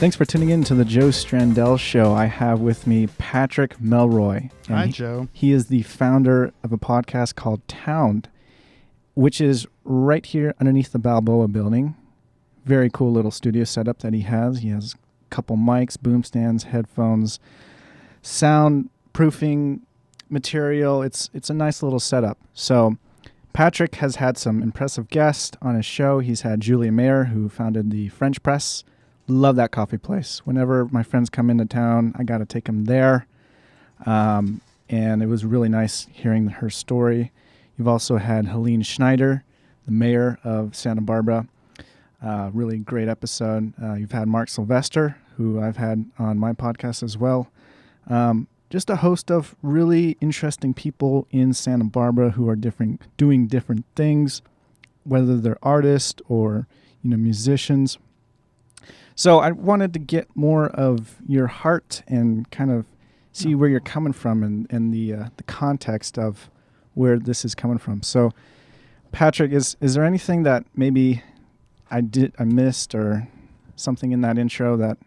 Thanks for tuning in to the Joe Strandell Show. I have with me Patrick Melroy. Hi, Joe. He is the founder of a podcast called Town, which is right here underneath the Balboa building. Very cool little studio setup that he has. He has a couple mics, boom stands, headphones, soundproofing material. It's a nice little setup. So Patrick has had some impressive guests on his show. He's had Julia Mayer, who founded the French Press. Love that coffee place. Whenever my friends come into town, I got to take them there. And it was really nice hearing her story. You've also had Helene Schneider, the mayor of Santa Barbara. Really great episode. You've had Mark Sylvester, who I've had on my podcast as well. Just a host of really interesting people in Santa Barbara who are doing different things, whether they're artists or musicians. So I wanted to get more of your heart and kind of see where you're coming from and the context of where this is coming from. So, Patrick, is there anything that maybe I missed or something in that intro that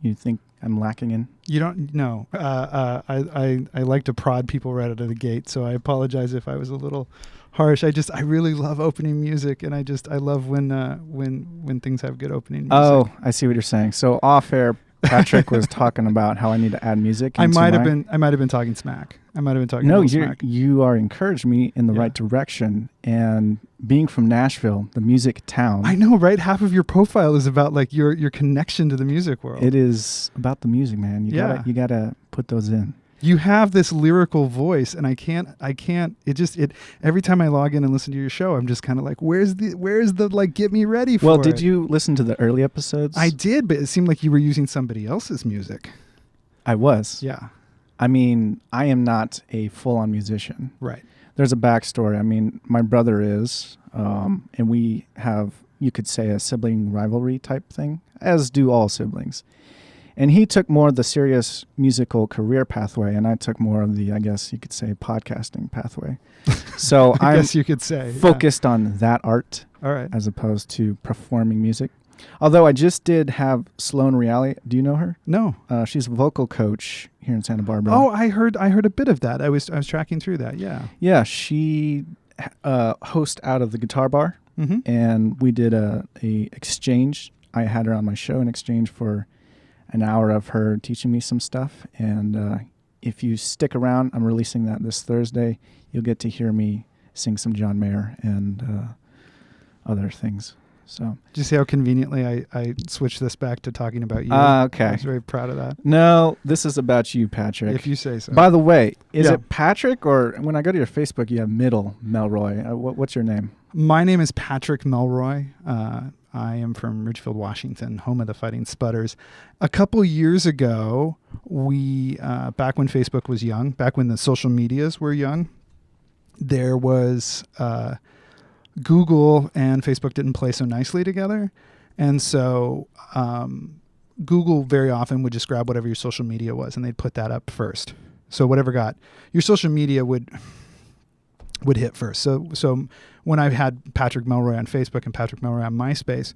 you think I'm lacking in? You don't know. I like to prod people right out of the gate, so I apologize if I was a little harsh. I really love opening music, and I love when things have good opening music. Oh, I see what you're saying. So off air, Patrick was talking about how I need to add music. I might have been talking smack. No, you are encouraging me in the right direction. And being from Nashville, the music town. I know, right? Half of your profile is about like your connection to the music world. It is about the music, man. You gotta put those in. You have this lyrical voice, and I can't. Every time I log in and listen to your show, I'm just kind of like, where's the like, get me ready for it? Well, did you listen to the early episodes? I did, but it seemed like you were using somebody else's music. I was. Yeah. I mean, I am not a full-on musician. Right. There's a backstory. I mean, my brother is, and we have, you could say, a sibling rivalry type thing, as do all siblings. And he took more of the serious musical career pathway, and I took more of the, I guess you could say, podcasting pathway. So I guess you could say focused on that art, all right, as opposed to performing music. Although I just did have Sloan Reale. Do you know her? No. She's a vocal coach here in Santa Barbara. Oh, I heard a bit of that. I was tracking through that. Yeah. Yeah, she hosts out of the Guitar Bar, and we did a exchange. I had her on my show in exchange for an hour of her teaching me some stuff. And if you stick around, I'm releasing that this Thursday. You'll get to hear me sing some John Mayer and other things. So, did you see how conveniently I switched this back to talking about you? Okay. I was very proud of that. No, this is about you, Patrick. If you say so. By the way, is it Patrick, or when I go to your Facebook, you have Middle Melroy? What's your name? My name is Patrick Melroy. I am from Ridgefield, Washington, home of the Fighting Spudders. A couple years ago, we back when Facebook was young, back when the social medias were young, there was Google and Facebook didn't play so nicely together. And so Google very often would just grab whatever your social media was, and they'd put that up first. So whatever got your social media would hit first. So when I had Patrick Melroy on Facebook and Patrick Melroy on MySpace,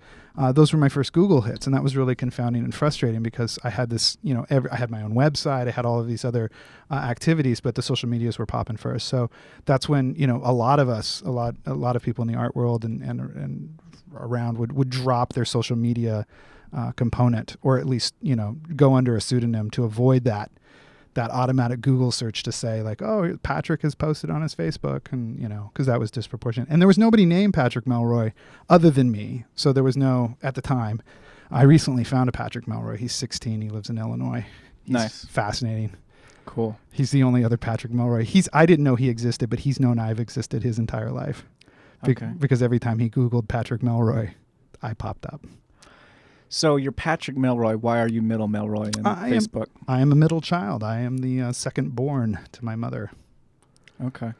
those were my first Google hits. And that was really confounding and frustrating because I had this, I had my own website, I had all of these other activities, but the social medias were popping first. So that's when, a lot of people in the art world and around would drop their social media component, or at least, go under a pseudonym to avoid that automatic Google search to say like, oh, Patrick has posted on his Facebook, and because that was disproportionate. And there was nobody named Patrick Melroy other than me. So there was no, at the time, I recently found a Patrick Melroy. He's 16. He lives in Illinois. He's nice. Fascinating. Cool. He's the only other Patrick Melroy. I didn't know he existed, but he's known I've existed his entire life. Because every time he Googled Patrick Melroy, I popped up. So you're Patrick Melroy. Why are you Middle Melroy in Facebook? I am a middle child. I am the second born to my mother. Okay.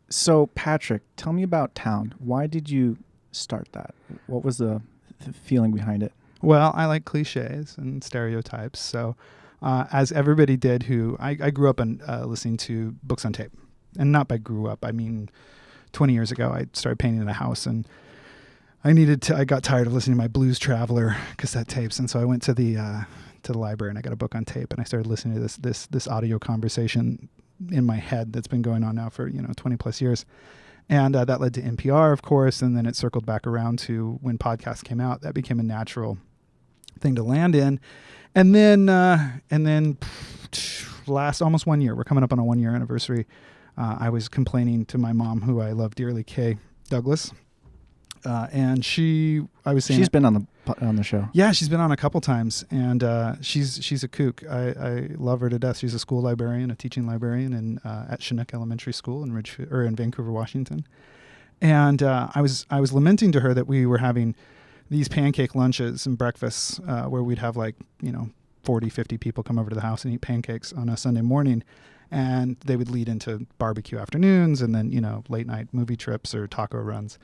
So Patrick, tell me about Town. Why did you start that? What was the feeling behind it? Well, I like cliches and stereotypes. So as everybody did I grew up listening to books on tape. And not by grew up, I mean 20 years ago, I started painting in a house, and I got tired of listening to my Blues Traveler cassette tapes, and so I went to the library and I got a book on tape, and I started listening to this audio conversation in my head that's been going on now for 20 plus years. And that led to NPR, of course, and then it circled back around to when podcasts came out. That became a natural thing to land in. And then last almost 1 year, we're coming up on a 1 year anniversary. I was complaining to my mom, who I love dearly, Kay Douglas, and she's been on the show. Yeah, she's been on a couple times, and she's a kook. I love her to death. She's a school librarian, a teaching librarian, at Chinook Elementary School in Vancouver, Washington. And I was lamenting to her that we were having these pancake lunches and breakfasts where we'd have 40, 50 people come over to the house and eat pancakes on a Sunday morning. And they would lead into barbecue afternoons and then, late night movie trips or taco runs.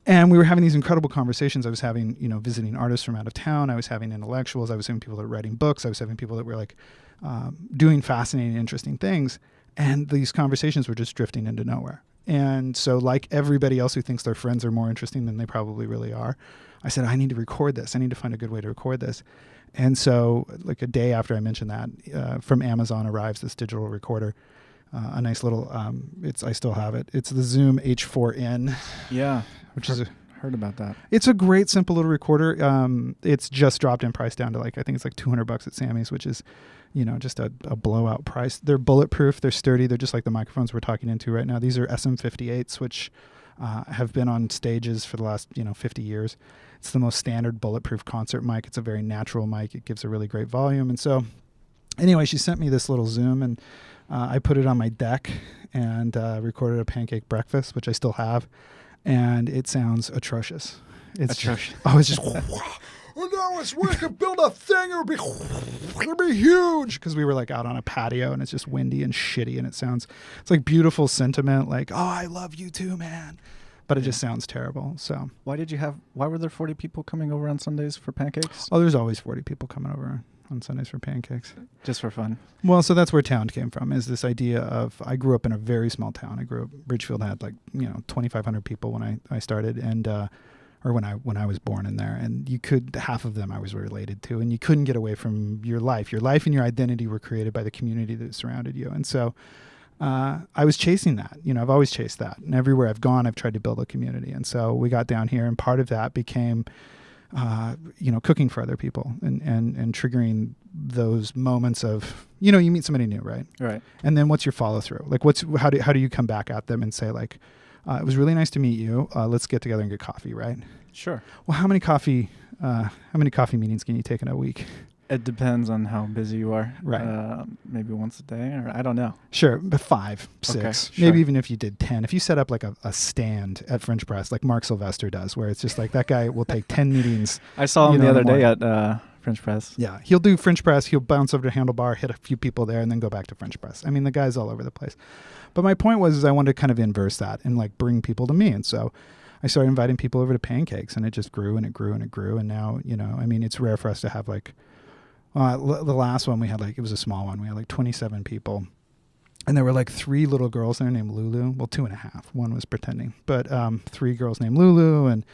And we were having these incredible conversations. I was having, visiting artists from out of town. I was having intellectuals. I was having people that were writing books. I was having people that were doing fascinating, interesting things. And these conversations were just drifting into nowhere. And so like everybody else who thinks their friends are more interesting than they probably really are, I said, I need to record this. I need to find a good way to record this. And so like a day after I mentioned that, from Amazon arrives this digital recorder, a nice little, I still have it. It's the Zoom H4n. Yeah. Which is heard about that. It's a great, simple little recorder. It's just dropped in price down to I think it's like $200 at Sammy's, which is, just a blowout price. They're bulletproof. They're sturdy. They're just like the microphones we're talking into right now. These are SM58s, which have been on stages for the last, 50 years. It's the most standard bulletproof concert mic. It's a very natural mic. It gives a really great volume. And so anyway, she sent me this little Zoom, and I put it on my deck and recorded a pancake breakfast, which I still have. And it sounds atrocious. It's atrocious. It's just, oh no, we could build a thing. It would be huge. Because we were out on a patio and it's just windy and shitty. And it's like beautiful sentiment. Like, oh, I love you too, man. But it just sounds terrible. So why were there 40 people coming over on Sundays for pancakes? Oh, there's always 40 people coming over on Sundays for pancakes. Just for fun. Well, so that's where town came from, is this idea of, I grew up in a very small town. Ridgefield had 2,500 people when I started, and or when I was born in there, and half of them I was related to, and you couldn't get away from your life. Your life and your identity were created by the community that surrounded you. And so I was chasing that. I've always chased that, and everywhere I've gone, I've tried to build a community. And so we got down here, and part of that became cooking for other people and triggering those moments of, you meet somebody new, right? Right. And then what's your follow through? How do you come back at them and say it was really nice to meet you. Let's get together and get coffee, right? Sure. Well, how many coffee meetings can you take in a week? It depends on how busy you are. Right. Maybe once a day, or I don't know. Sure, but 5, 6, okay, sure. Maybe even if you did 10. If you set up a stand at French Press, like Mark Sylvester does, where it's just that guy will take 10 meetings. I saw him the other day at French Press. Yeah, he'll do French Press. He'll bounce over to Handlebar, hit a few people there, and then go back to French Press. I mean, the guy's all over the place. But my point was I wanted to kind of inverse that and bring people to me. And so I started inviting people over to pancakes, and it just grew and it grew and it grew. And now, it's rare for us to have the last one we had, it was a small one. We had 27 people, and there were 3 little girls there named Lulu. Well, 2.5. One was pretending, but 3 girls named Lulu, and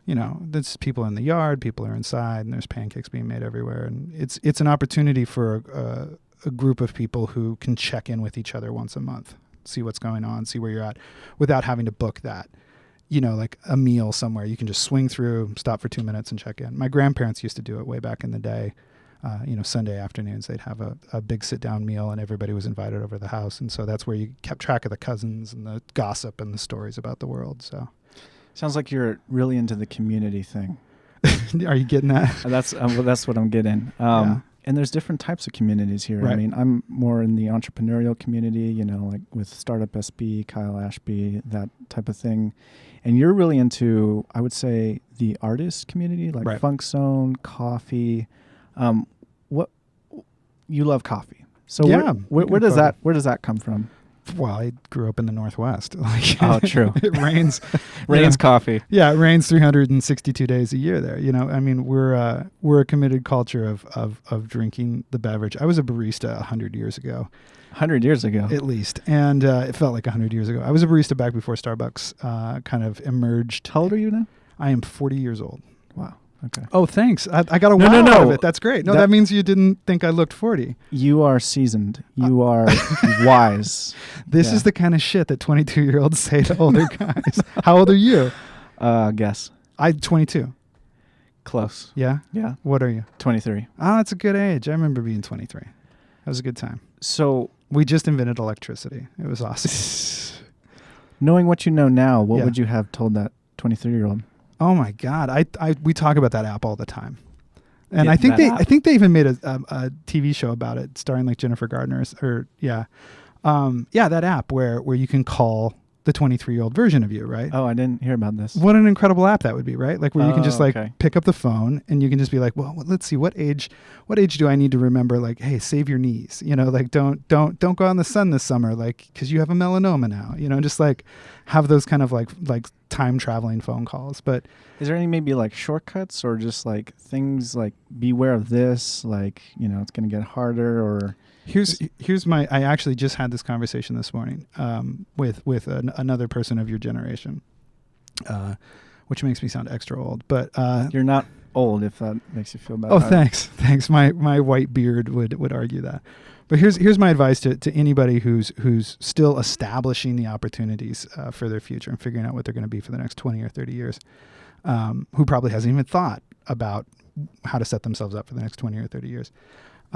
there's people in the yard, people are inside, and there's pancakes being made everywhere. And it's an opportunity for a group of people who can check in with each other once a month, see what's going on, see where you're at, without having to book that. A meal somewhere. You can just swing through, stop for 2 minutes and check in. My grandparents used to do it way back in the day. Sunday afternoons, they'd have a big sit-down meal, and everybody was invited over to the house. And so that's where you kept track of the cousins and the gossip and the stories about the world. So, sounds like you're really into the community thing. Are you getting that? That's what I'm getting. Yeah. And there's different types of communities here. Right. I mean, I'm more in the entrepreneurial community, with Startup SB, Kyle Ashby, that type of thing. And you're really into, I would say, the artist community, right. Funk Zone, coffee. What you love coffee? So yeah, where does that come from? Well, I grew up in the Northwest. Oh, true. It rains. Rains coffee. Yeah, it rains 362 days a year there. I mean, we're a committed culture of drinking the beverage. I was a barista 100 years ago. 100 years ago? At least. And it felt like 100 years ago. I was a barista back before Starbucks kind of emerged. How old are you now? I am 40 years old. Wow. Okay. Oh, thanks. I got a No, wow no, no. out of it. That's great. No, that means you didn't think I looked 40. You are seasoned. You are wise. This is the kind of shit that 22-year-olds say to older guys. How old are you? Guess. I'm 22. Close. Yeah? Yeah. What are you? 23. Oh, that's a good age. I remember being 23. That was a good time. So We just invented electricity. It was awesome. knowing what you know now, what Yeah. would you have told that 23-year-old? Oh my God. We talk about that app all the time. And Yeah, I think that app? I think they even made a TV show about it starring like Jennifer Gardner that app where you can call the 23-year-old version of you, right? Oh, I didn't hear about this. What an incredible app that would be, right? Like where you can just like okay. pick up the phone and you can just be like, well, let's see, what age do I need to remember? Like, hey, save your knees, like don't go out in the sun this summer, like, cause you have a melanoma now, just like have those kind of like time traveling phone calls. But Is there any maybe like shortcuts or just like things like beware of this, like, it's going to get harder or... Here's my. I actually just had this conversation this morning with another person of your generation, which makes me sound extra old. But You're not old, if that makes you feel better. oh, thanks. My white beard would argue that. But here's my advice to anybody who's still establishing the opportunities for their future and figuring out what they're going to be for the next 20 or 30 years, who probably hasn't even thought about how to set themselves up for the next 20 or 30 years.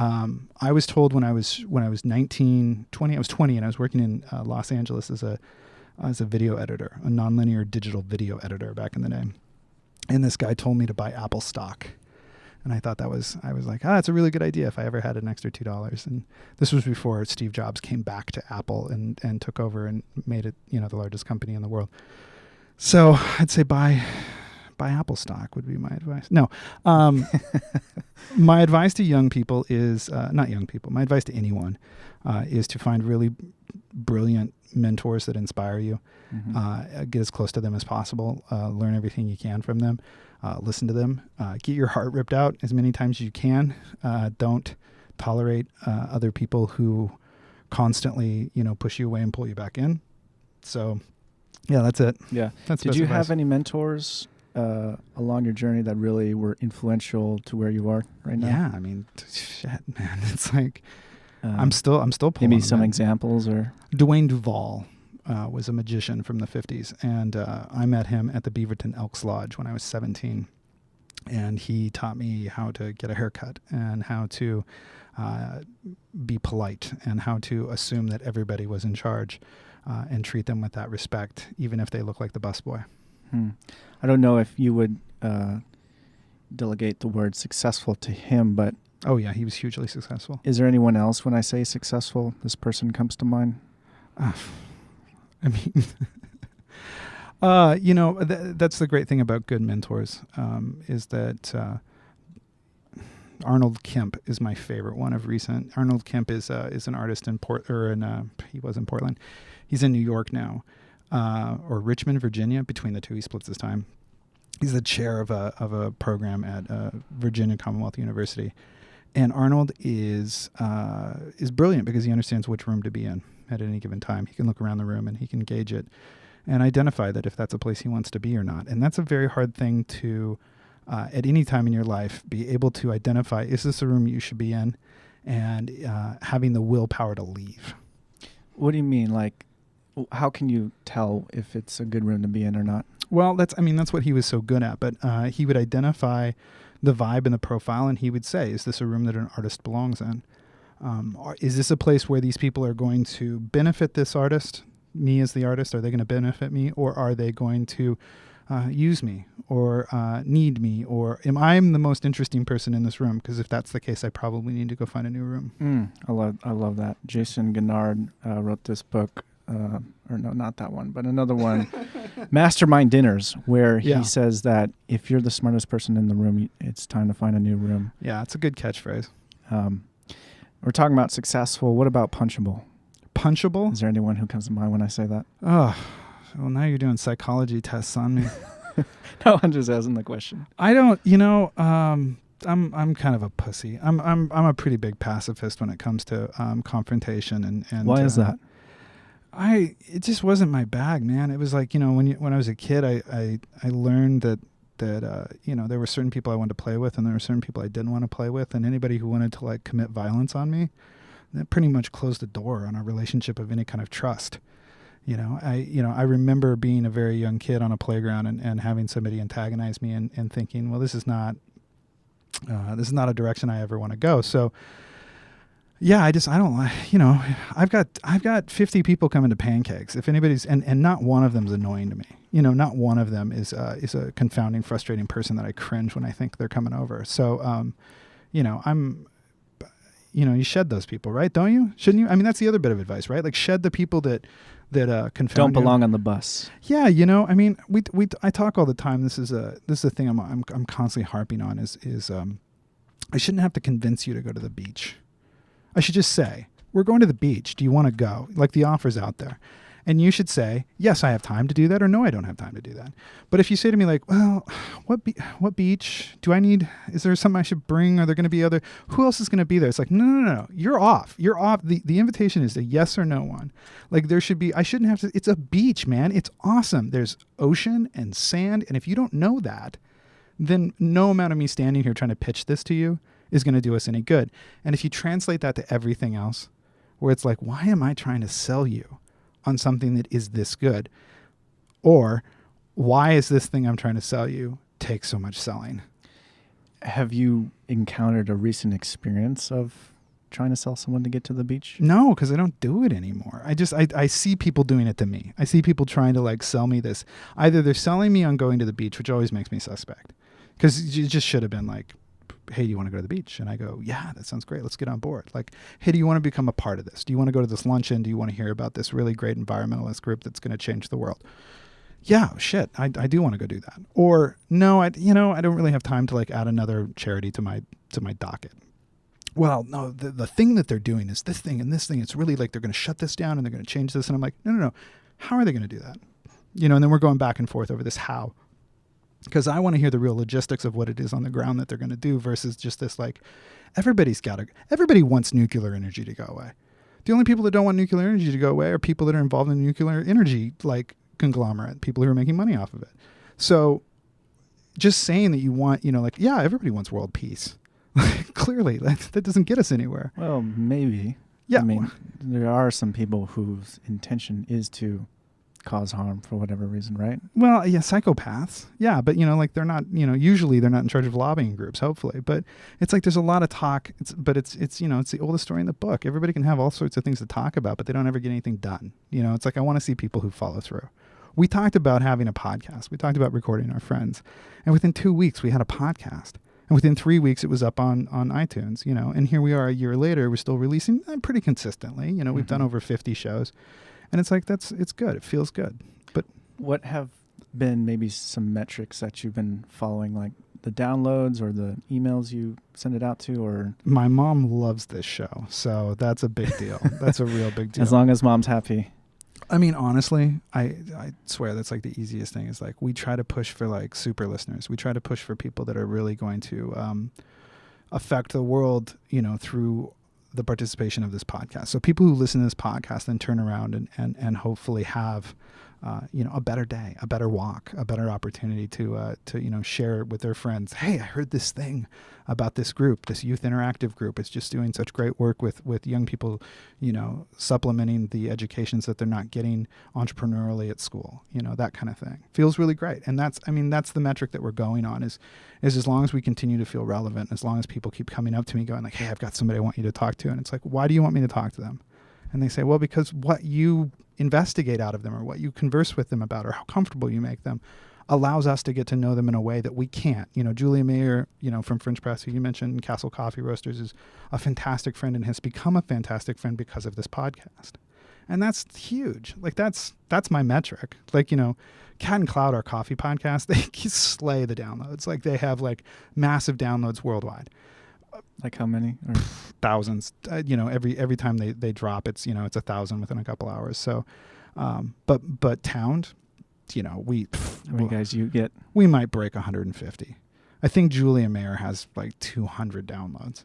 I was told when I was 19, 20, I was 20 and I was working in Los Angeles as a video editor, a nonlinear digital video editor back in the day. And this guy told me to buy Apple stock. And I thought I was like, it's a really good idea if I ever had an extra $2. And this was before Steve Jobs came back to Apple and took over and made it, the largest company in the world. So I'd say buy Apple stock would be my advice. No, my advice to young people is, not young people, my advice to anyone is to find really brilliant mentors that inspire you. Mm-hmm. Get as close to them as possible. Learn everything you can from them. Listen to them. Get your heart ripped out as many times as you can. Don't tolerate other people who constantly, push you away and pull you back in. So, yeah, that's it. Yeah. That's Did you advice. have any mentors along your journey that really were influential to where you are right now? Yeah, I mean, shit, man. It's like I'm still pulling maybe them some in. examples or Dwayne Duvall was a magician from the 50s, and I met him at the Beaverton Elks Lodge when I was 17, and he taught me how to get a haircut and how to be polite and how to assume that everybody was in charge and treat them with that respect, even if they look like the busboy. I don't know if you would delegate the word successful to him, but Oh yeah, he was hugely successful. is there anyone else when I say successful, this person comes to mind? I mean, that's the great thing about good mentors, is that Arnold Kemp is my favorite one of recent. Arnold Kemp is an artist in he was in Portland. He's in New York now, or Richmond, Virginia. Between the two, he splits his time. He's the chair of a program at Virginia Commonwealth University, and Arnold is brilliant because he understands which room to be in at any given time. He can look around the room and he can gauge it and identify that if that's a place he wants to be or not. And that's a very hard thing to, at any time in your life, be able to identify, is this a room you should be in? And having the willpower to leave. What do you mean? Like, how can you tell if it's a good room to be in or not? Well, that's what he was so good at. But he would identify the vibe and the profile, and he would say, is this a room that an artist belongs in? Is this a place where these people are going to benefit this artist, me as the artist? Are they going to benefit me, or are they going to use me or need me? Or am I the most interesting person in this room? Because if that's the case, I probably need to go find a new room. I love that. Jason Gennard wrote this book, or no, not that one, but another one, Mastermind Dinners, where he says that if you're the smartest person in the room, it's time to find a new room. Yeah, it's a good catchphrase. We're talking about successful. What about punchable? Punchable? Is there anyone who comes to mind when I say that? Oh, well, now you're doing psychology tests on me. No, I'm just asking the question. I don't, I'm kind of a pussy. I'm a pretty big pacifist when it comes to confrontation and why is that? It just wasn't my bag, man. It was like, when I was a kid, I learned that there were certain people I wanted to play with, and there were certain people I didn't want to play with, and anybody who wanted to like commit violence on me, that pretty much closed the door on our relationship of any kind of trust. I remember being a very young kid on a playground and having somebody antagonize me and thinking, well, this is not a direction I ever want to go. So yeah, I don't, I've got 50 people coming to pancakes. If anybody's, and not one of them is annoying to me. Not one of them is a confounding, frustrating person that I cringe when I think they're coming over. So, you shed those people, right? Don't you? Shouldn't you? I mean, that's the other bit of advice, right? Like shed the people that confound Don't belong you. on the bus. Yeah, I mean, I talk all the time. This is a thing I'm constantly harping on is I shouldn't have to convince you to go to the beach. I should just say, we're going to the beach. Do you want to go? Like the offer's out there. And you should say, yes, I have time to do that, or no, I don't have time to do that. But if you say to me like, well, what beach do I need? Is there something I should bring? Are there going to be who else is going to be there? It's like, no. You're off. The invitation is a yes or no one. Like I shouldn't have to, it's a beach, man. It's awesome. There's ocean and sand. And if you don't know that, then no amount of me standing here trying to pitch this to you is going to do us any good. And if you translate that to everything else, where it's like, why am I trying to sell you on something that is this good? Or why is this thing I'm trying to sell you take so much selling? Have you encountered a recent experience of trying to sell someone to get to the beach? No, because I don't do it anymore. I see people doing it to me. I see people trying to like sell me this. Either they're selling me on going to the beach, which always makes me suspect, because it just should have been like, hey, do you want to go to the beach? And I go, yeah, that sounds great. Let's get on board. Like, hey, do you want to become a part of this? Do you want to go to this luncheon? Do you want to hear about this really great environmentalist group that's going to change the world? Yeah, shit, I do want to go do that. Or no, I don't really have time to like add another charity to my docket. Well, no, the thing that they're doing is this thing and this thing. It's really like they're going to shut this down and they're going to change this. And I'm like, no. How are they going to do that? And then we're going back and forth over this how. Because I want to hear the real logistics of what it is on the ground that they're going to do versus just this like, everybody wants nuclear energy to go away. The only people that don't want nuclear energy to go away are people that are involved in nuclear energy, like conglomerate, people who are making money off of it. So just saying that you want, yeah, everybody wants world peace. Clearly, that doesn't get us anywhere. Well, maybe. Yeah. I mean, there are some people whose intention is to cause harm for whatever reason, right? Well, yeah, psychopaths. Yeah, but they're not, usually they're not in charge of lobbying groups, hopefully. But it's like there's a lot of talk, it's the oldest story in the book. Everybody can have all sorts of things to talk about, but they don't ever get anything done. It's like I want to see people who follow through. We talked about having a podcast. We talked about recording our friends. And within 2 weeks, we had a podcast. And within 3 weeks, it was up on iTunes, And here we are a year later, we're still releasing pretty consistently. We've done over 50 shows. And it's like, it's good. It feels good. But what have been maybe some metrics that you've been following, like the downloads or the emails you send it out to? Or my mom loves this show, so that's a big deal. That's a real big deal. As long as mom's happy. I mean, honestly, I swear that's like the easiest thing is like we try to push for like super listeners. We try to push for people that are really going to affect the world, through the participation of this podcast. So people who listen to this podcast then turn around and hopefully have, a better day, a better walk, a better opportunity to share it with their friends. Hey, I heard this thing about this group, this youth interactive group. It's just doing such great work with young people, supplementing the educations that they're not getting entrepreneurially at school, that kind of thing. Feels really great. And that's the metric that we're going on is as long as we continue to feel relevant, as long as people keep coming up to me going like, hey, I've got somebody I want you to talk to. And it's like, why do you want me to talk to them? And they say, well, because what you investigate out of them or what you converse with them about or how comfortable you make them allows us to get to know them in a way that we can't. Julia Mayer, from French Press, who you mentioned, Castle Coffee Roasters, is a fantastic friend and has become a fantastic friend because of this podcast. And that's huge. Like that's my metric. Like, Cat and Cloud, our coffee podcast, they slay the downloads. Like they have like massive downloads worldwide. Like how many? Or thousands. Every time they drop, it's 1,000 within a couple hours. So, but Town, how many guys you get? We might break 150. I think Julia Mayer has like 200 downloads.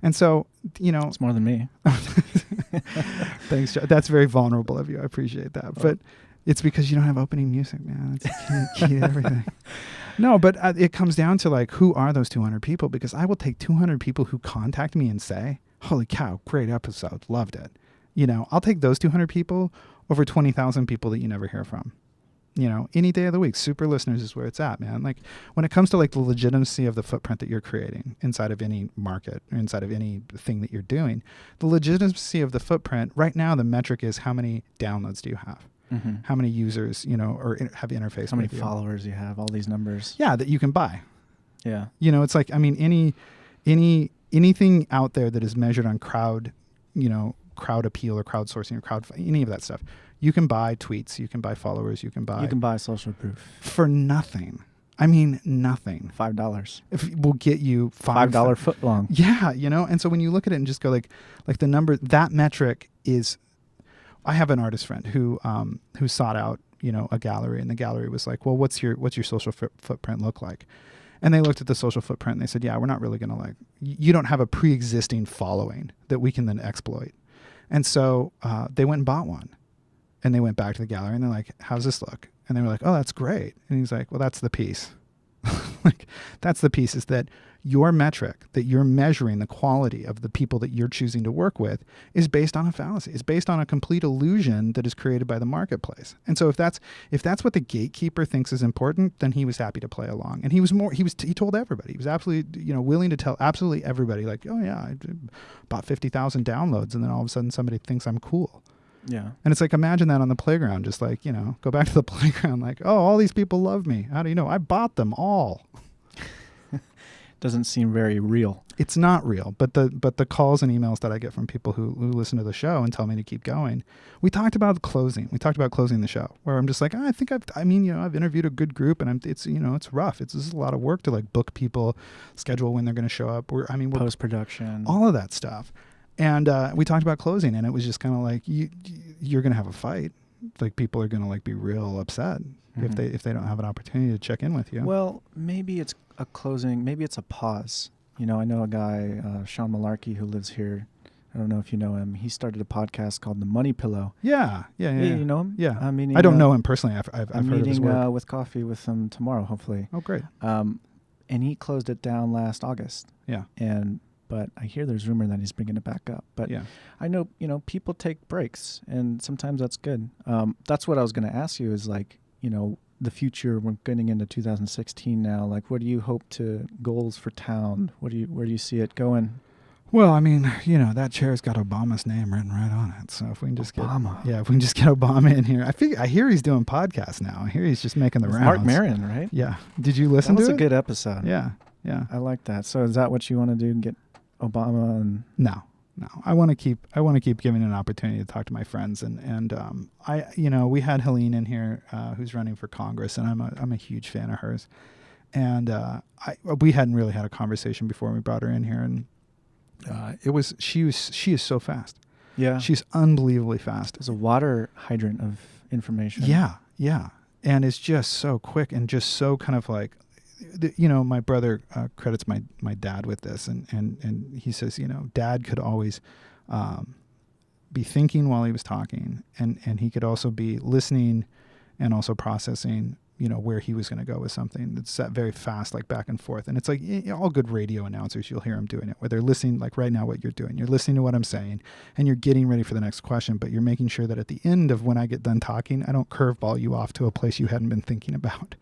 And so, It's more than me. thanks, Joe. That's very vulnerable of you. I appreciate that. But it's because you don't have opening music, man. It's key to everything. No, but it comes down to like, who are those 200 people? Because I will take 200 people who contact me and say, holy cow, great episode, loved it. I'll take those 200 people over 20,000 people that you never hear from. Any day of the week. Super listeners is where it's at, man. Like when it comes to like the legitimacy of the footprint that you're creating inside of any market or inside of any thing that you're doing, the legitimacy of the footprint right now, the metric is how many downloads do you have? Mm-hmm. How many users, or have interface? How many followers you have? All these numbers. Yeah, that you can buy. Yeah. It's like, I mean, anything out there that is measured on crowd appeal or crowdsourcing or any of that stuff. You can buy tweets, you can buy followers, you can buy social proof for nothing. I mean, nothing. $5. If we'll get you $5 foot long. Yeah, and so when you look at it and just go like the number, that metric is. I have an artist friend who sought out a gallery, and the gallery was like, well, what's your social footprint look like? And they looked at the social footprint and they said, yeah, we're not really going to you don't have a pre-existing following that we can then exploit. And so they went and bought one. And they went back to the gallery and they're like, how's this look? And they were like, oh, that's great. And he's like, well, that's the piece. That's the piece, is that your metric that you're measuring the quality of the people that you're choosing to work with is based on a fallacy. It's based on a complete illusion that is created by the marketplace. And so if that's what the gatekeeper thinks is important, then he was happy to play along. And he told everybody. He was absolutely, willing to tell absolutely everybody, like, oh yeah, I bought 50,000 downloads, and then all of a sudden somebody thinks I'm cool. Yeah. And it's like, imagine that on the playground, just like, go back to the playground, like, oh, all these people love me. How do you know? I bought them all. Doesn't seem very real. It's not real, but the calls and emails that I get from people who listen to the show and tell me to keep going. We talked about closing. We talked about closing the show, where I'm just like, I think I've interviewed a good group, and it's rough. It's a lot of work to like book people, schedule when they're going to show up. We're post-production, all of that stuff. And we talked about closing, and it was just kind of like, you're going to have a fight. Like people are going to like be real upset if they don't have an opportunity to check in with you. Well, maybe it's a closing. Maybe it's a pause. I know a guy, Sean Malarkey, who lives here. I don't know if you know him. He started a podcast called The Money Pillow. Yeah. You know him? Yeah. I don't know him personally. I've heard of his work. I'm meeting with coffee with him tomorrow, hopefully. Oh, great. And he closed it down last August. Yeah. But I hear there's rumor that he's bringing it back up. But yeah. I know, people take breaks, and sometimes that's good. That's what I was going to ask you is like, the future. We're getting into 2016 now. Like, what do you hope goals for town? Where do you see it going? Well, I mean, that chair's got Obama's name written right on it. So if we can just get Obama in here, I hear he's doing podcasts now. I hear he's just making the rounds. Mark Maron, right? Yeah. Did you listen to it? That was a good episode. Yeah. Yeah. I like that. So is that what you want to do? Get Obama and No. I want to keep giving an opportunity to talk to my friends, and we had Helene in here who's running for Congress, and I'm a huge fan of hers, and we hadn't really had a conversation before we brought her in here, and she is so fast. Yeah, she's unbelievably fast. It's a water hydrant of information. Yeah, and it's just so quick and just so kind of like. My brother credits my dad with this, and he says, Dad could always be thinking while he was talking, and he could also be listening and also processing, where he was going to go with something. It's very fast, like back and forth. And it's like all good radio announcers, you'll hear them doing it, where they're listening, like right now what you're doing. You're listening to what I'm saying, and you're getting ready for the next question, but you're making sure that at the end of when I get done talking, I don't curveball you off to a place you hadn't been thinking about.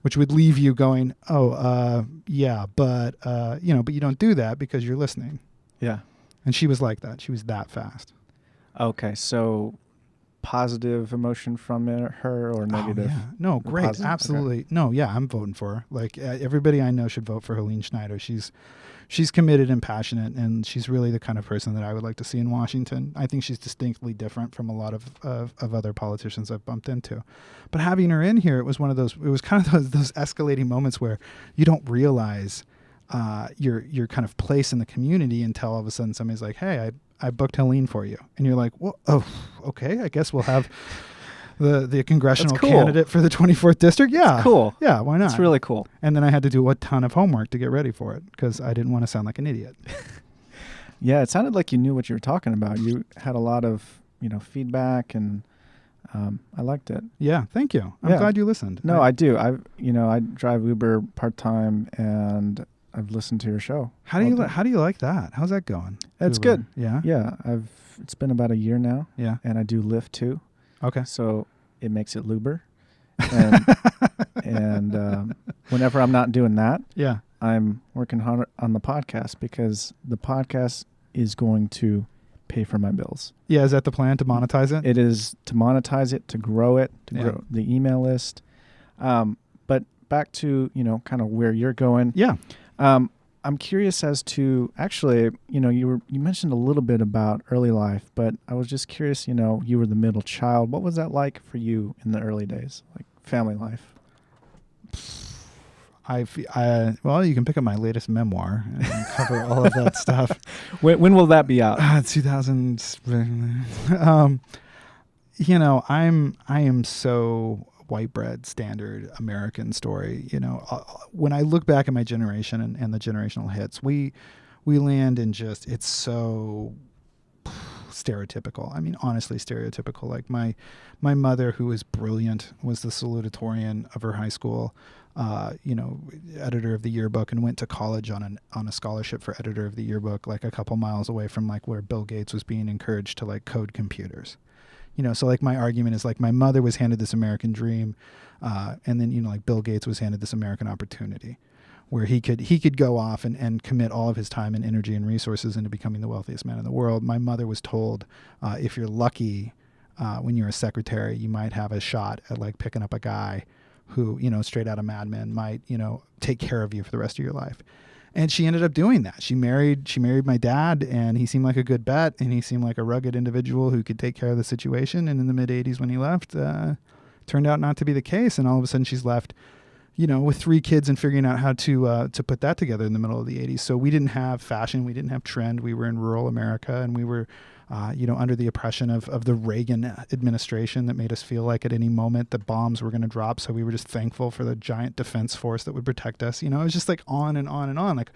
Which would leave you going, but you don't do that because you're listening. Yeah. And she was like that. She was that fast. Okay, so positive emotion from her or negative? Oh, yeah. No, great. Positive? Absolutely. Okay. No, yeah, I'm voting for her. Like everybody I know should vote for Helene Schneider. She's committed and passionate, and she's really the kind of person that I would like to see in Washington. I think she's distinctly different from a lot of other politicians I've bumped into. But having her in here, it was kind of those escalating moments where you don't realize your kind of place in the community until all of a sudden somebody's like, hey, I booked Helene for you. And you're like, well, oh, okay, I guess we'll have the congressional candidate for the 24th district. Yeah. That's cool. Yeah, why not? It's really cool. And then I had to do a ton of homework to get ready for it because I didn't want to sound like an idiot. Yeah, it sounded like you knew what you were talking about. You had a lot of, feedback, and I liked it. Yeah, thank you. I'm glad you listened. No, I do. I drive Uber part-time, and I've listened to your show. How do you like that? How's that going? It's Uber? good. Yeah. Yeah, it's been about a year now. Yeah. And I do Lyft too. Okay. So it makes it Luber. And whenever I'm not doing that, yeah, I'm working hard on the podcast, because the podcast is going to pay for my bills. Yeah, is that the plan, to monetize it? It is to monetize it, to grow it, to grow the email list. But back to, kind of where you're going. Yeah. I'm curious as to, actually, you mentioned a little bit about early life, but I was just curious, you were the middle child. What was that like for you in the early days, like family life? Well, you can pick up my latest memoir and cover all of that stuff. When will that be out? 2000. I am so white bread, standard American story. When I look back at my generation and the generational hits, we land in just, it's so stereotypical. I mean, honestly, stereotypical. Like my mother, who was brilliant, was the salutatorian of her high school, editor of the yearbook, and went to college on a scholarship for editor of the yearbook, like a couple miles away from like where Bill Gates was being encouraged to like code computers. So like my argument is like my mother was handed this American dream, and then like Bill Gates was handed this American opportunity, where he could go off and commit all of his time and energy and resources into becoming the wealthiest man in the world. My mother was told, if you're lucky, when you're a secretary, you might have a shot at like picking up a guy who, straight out of Mad Men, might, take care of you for the rest of your life. And she ended up doing that. She married my dad, and he seemed like a good bet, and he seemed like a rugged individual who could take care of the situation. And in the mid 80s when he left, turned out not to be the case. And all of a sudden she's left, with 3 kids and figuring out how to put that together in the middle of the 80s. So we didn't have fashion. We didn't have trend. We were in rural America, and we were, under the oppression of the Reagan administration that made us feel like at any moment the bombs were going to drop. So we were just thankful for the giant defense force that would protect us. It was just like on and on and on. Like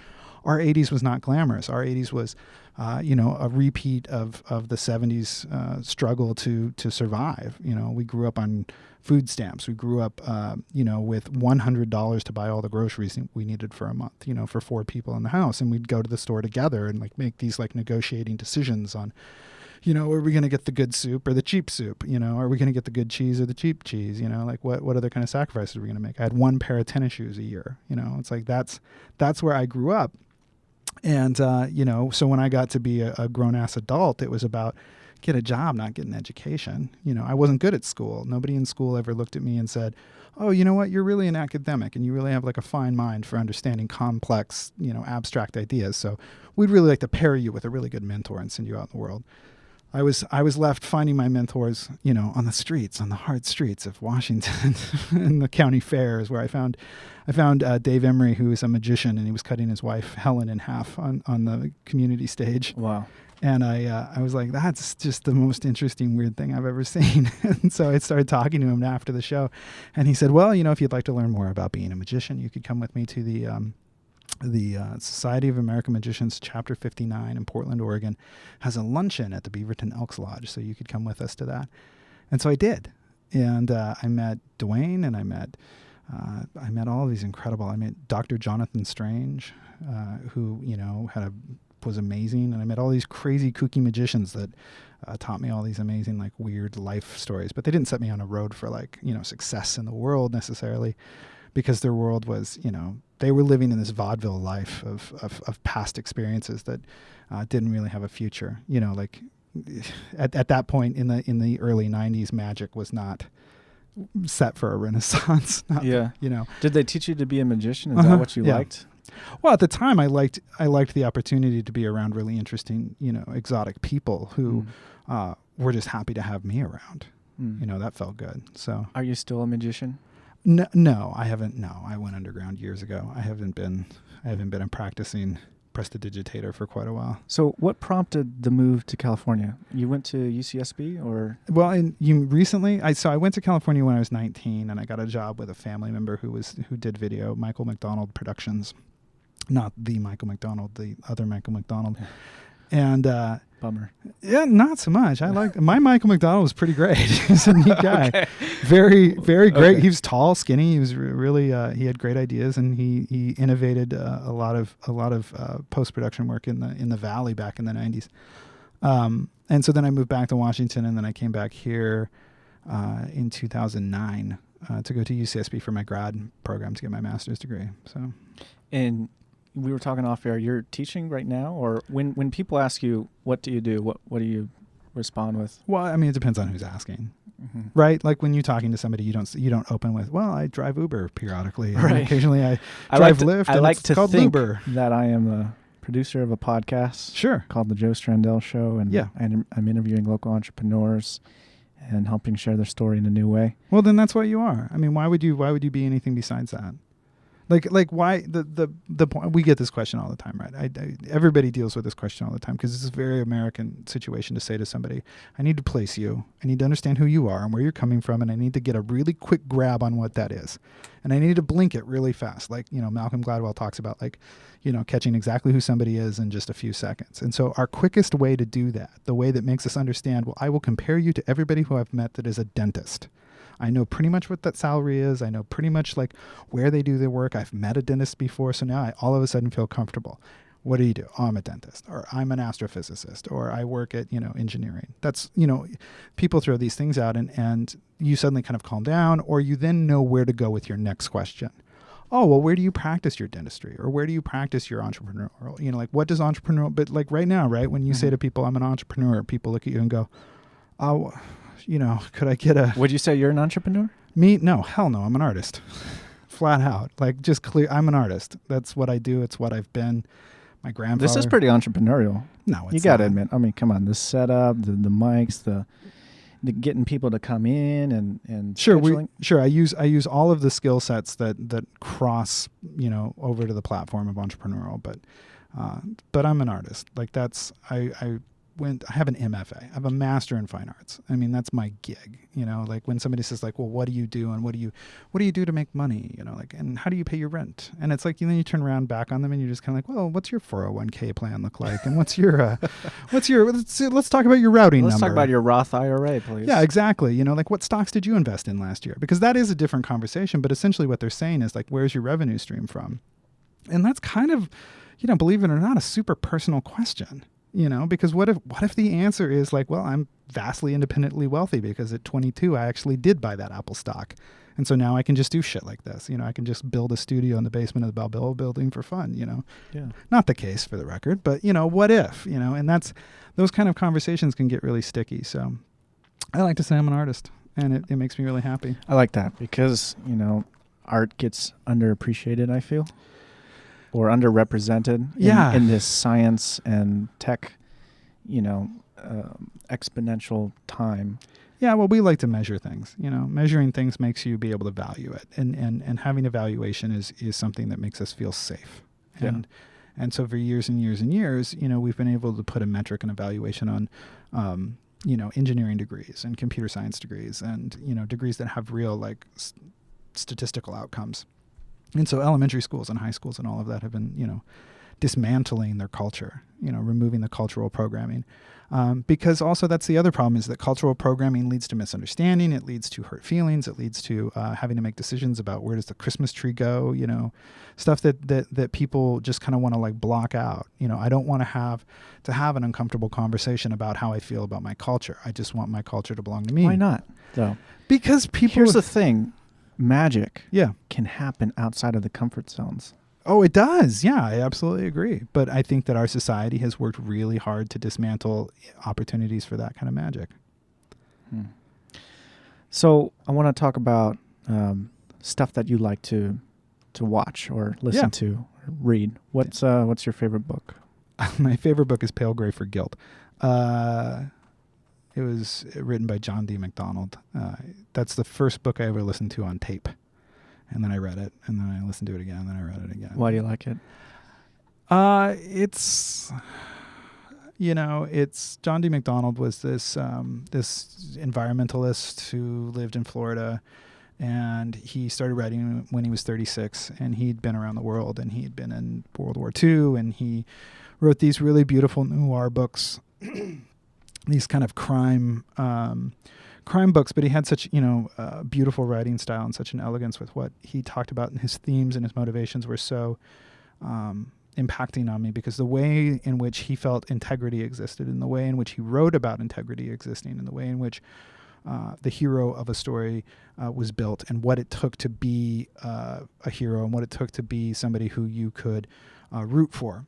our 80s was not glamorous. Our 80s was, a repeat of the 70s struggle to survive. We grew up on food stamps. We grew up, with $100 to buy all the groceries we needed for a month, for 4 people in the house. And we'd go to the store together and like make these like negotiating decisions on, are we going to get the good soup or the cheap soup? Are we going to get the good cheese or the cheap cheese? Like what other kind of sacrifices are we going to make? I had 1 pair of tennis shoes a year. It's like that's where I grew up. And, so when I got to be a grown-ass adult, it was about get a job, not get an education. I wasn't good at school. Nobody in school ever looked at me and said, oh, you know what, you're really an academic and you really have like a fine mind for understanding complex, abstract ideas. So we'd really like to pair you with a really good mentor and send you out in the world. I was left finding my mentors, on the streets, on the hard streets of Washington and the county fairs, where I found Dave Emery, who is a magician, and he was cutting his wife Helen in half on the community stage. Wow. And I was like, that's just the most interesting, weird thing I've ever seen. And so I started talking to him after the show, and he said, well, if you'd like to learn more about being a magician, you could come with me to the Society of American Magicians, Chapter 59 in Portland, Oregon, has a luncheon at the Beaverton Elks Lodge, so you could come with us to that. And so I did. And I met Dwayne, and I met all of these incredible, I met Dr. Jonathan Strange, who, was amazing. And I met all these crazy, kooky magicians that taught me all these amazing, like, weird life stories. But they didn't set me on a road for, like, success in the world necessarily, because their world was, they were living in this vaudeville life of past experiences that didn't really have a future. Like at that point in the early 90s, magic was not set for a renaissance. Did they teach you to be a magician? Is that what you liked? Well, at the time, I liked the opportunity to be around really interesting, exotic people who were just happy to have me around. That felt good. So, are you still a magician? No, I haven't. No, I went underground years ago. I haven't been a practicing prestidigitator for quite a while. So what prompted the move to California? You went to UCSB or? Well, I went to California when I was 19, and I got a job with a family member who did video, Michael McDonald Productions. Not the Michael McDonald, the other Michael McDonald. And Bummer. yeah, not so much. I like my Michael McDonald was pretty great. He's a neat guy. Okay. Very, very great. Okay. He was tall, skinny. He was really he had great ideas, and he innovated a lot of post production work in the Valley back in the 90s. And so then I moved back to Washington, and then I came back here in 2009 to go to UCSB for my grad program to get my master's degree. So, and we were talking off air. You're teaching right now, or when people ask you, what do you do? What do you respond with? Well, I mean, it depends on who's asking, right? Like when you're talking to somebody, you don't open with, well, I drive Uber periodically. Right. And occasionally I drive Lyft. I like to think Uber. That I am a producer of a podcast called The Joe Strandell Show, and I'm interviewing local entrepreneurs and helping share their story in a new way. Well, then that's what you are. I mean, why would you be anything besides that? Like why the point, we get this question all the time, right? Everybody deals with this question all the time because it's a very American situation to say to somebody, I need to place you, I need to understand who you are and where you're coming from, and I need to get a really quick grab on what that is, and I need to blink it really fast. Like, Malcolm Gladwell talks about, like, catching exactly who somebody is in just a few seconds. And so our quickest way to do that, the way that makes us understand, well, I will compare you to everybody who I've met that is a dentist. I know pretty much what that salary is. I know pretty much like where they do their work. I've met a dentist before, so now I all of a sudden feel comfortable. What do you do? Oh, I'm a dentist, or I'm an astrophysicist, or I work at, engineering. That's, people throw these things out and you suddenly kind of calm down, or you then know where to go with your next question. Oh, well, where do you practice your dentistry, or where do you practice your entrepreneurial? Like, what does entrepreneurial, but like right now, right? When you say to people, I'm an entrepreneur, people look at you and go, oh, could I get a... Would you say you're an entrepreneur? Me? No, hell no. I'm an artist. Flat out. Like, just clear. I'm an artist. That's what I do. It's what I've been. My grandfather... This is pretty entrepreneurial. No, it's You got to admit. I mean, come on. The setup, the mics, the getting people to come in and Sure. I use all of the skill sets that cross, over to the platform of entrepreneurial, but I'm an artist. Like, that's... I have an MFA. I have a master in fine arts. I mean, that's my gig. Like when somebody says, like, well, what do you do, and what do you do to make money? Like, and how do you pay your rent? And it's like, then you turn around back on them, and you're just kind of like, well, what's your 401k plan look like, and what's your let's talk about your routing number. Let's talk about your Roth IRA, please. Yeah, exactly. Like, what stocks did you invest in last year? Because that is a different conversation. But essentially, what they're saying is, like, where's your revenue stream from? And that's kind of, believe it or not, a super personal question. Because what if the answer is like, well, I'm vastly independently wealthy because at 22, I actually did buy that Apple stock. And so now I can just do shit like this. I can just build a studio in the basement of the Balboa building for fun, Yeah. Not the case for the record, but, what if, and those kind of conversations can get really sticky. So I like to say I'm an artist, and it makes me really happy. I like that because, art gets underappreciated, I feel. Or underrepresented in this science and tech, exponential time. Yeah, well, we like to measure things. Measuring things makes you be able to value it, and having a valuation is something that makes us feel safe. And so for years and years and years, we've been able to put a metric and evaluation on, engineering degrees and computer science degrees, and degrees that have real statistical outcomes. And so elementary schools and high schools and all of that have been, dismantling their culture, removing the cultural programming. Because also that's the other problem, is that cultural programming leads to misunderstanding. It leads to hurt feelings. It leads to having to make decisions about where does the Christmas tree go, stuff that people just kind of want to like block out. I don't want to have an uncomfortable conversation about how I feel about my culture. I just want my culture to belong to me. Why not, though? Because people... Here's the thing. Magic yeah. can happen outside of the comfort zones. Oh, it does. Yeah, I absolutely agree. But I think that our society has worked really hard to dismantle opportunities for that kind of magic. So I want to talk about stuff that you like to watch or listen to or read. What's your favorite book? My favorite book is Pale Gray for Guilt. It was written by John D. MacDonald. That's the first book I ever listened to on tape. And then I read it, and then I listened to it again, and then I read it again. Why do you like it? It's John D. MacDonald was this this environmentalist who lived in Florida, And he started writing when he was 36, and he'd been around the world, and he'd been in World War II, and he wrote these really beautiful noir books, these kind of crime books, but he had such, beautiful writing style and such an elegance with what he talked about, and his themes and his motivations were so impacting on me, because the way in which he felt integrity existed, and the way in which he wrote about integrity existing, and the way in which the hero of a story was built, and what it took to be a hero, and what it took to be somebody who you could root for,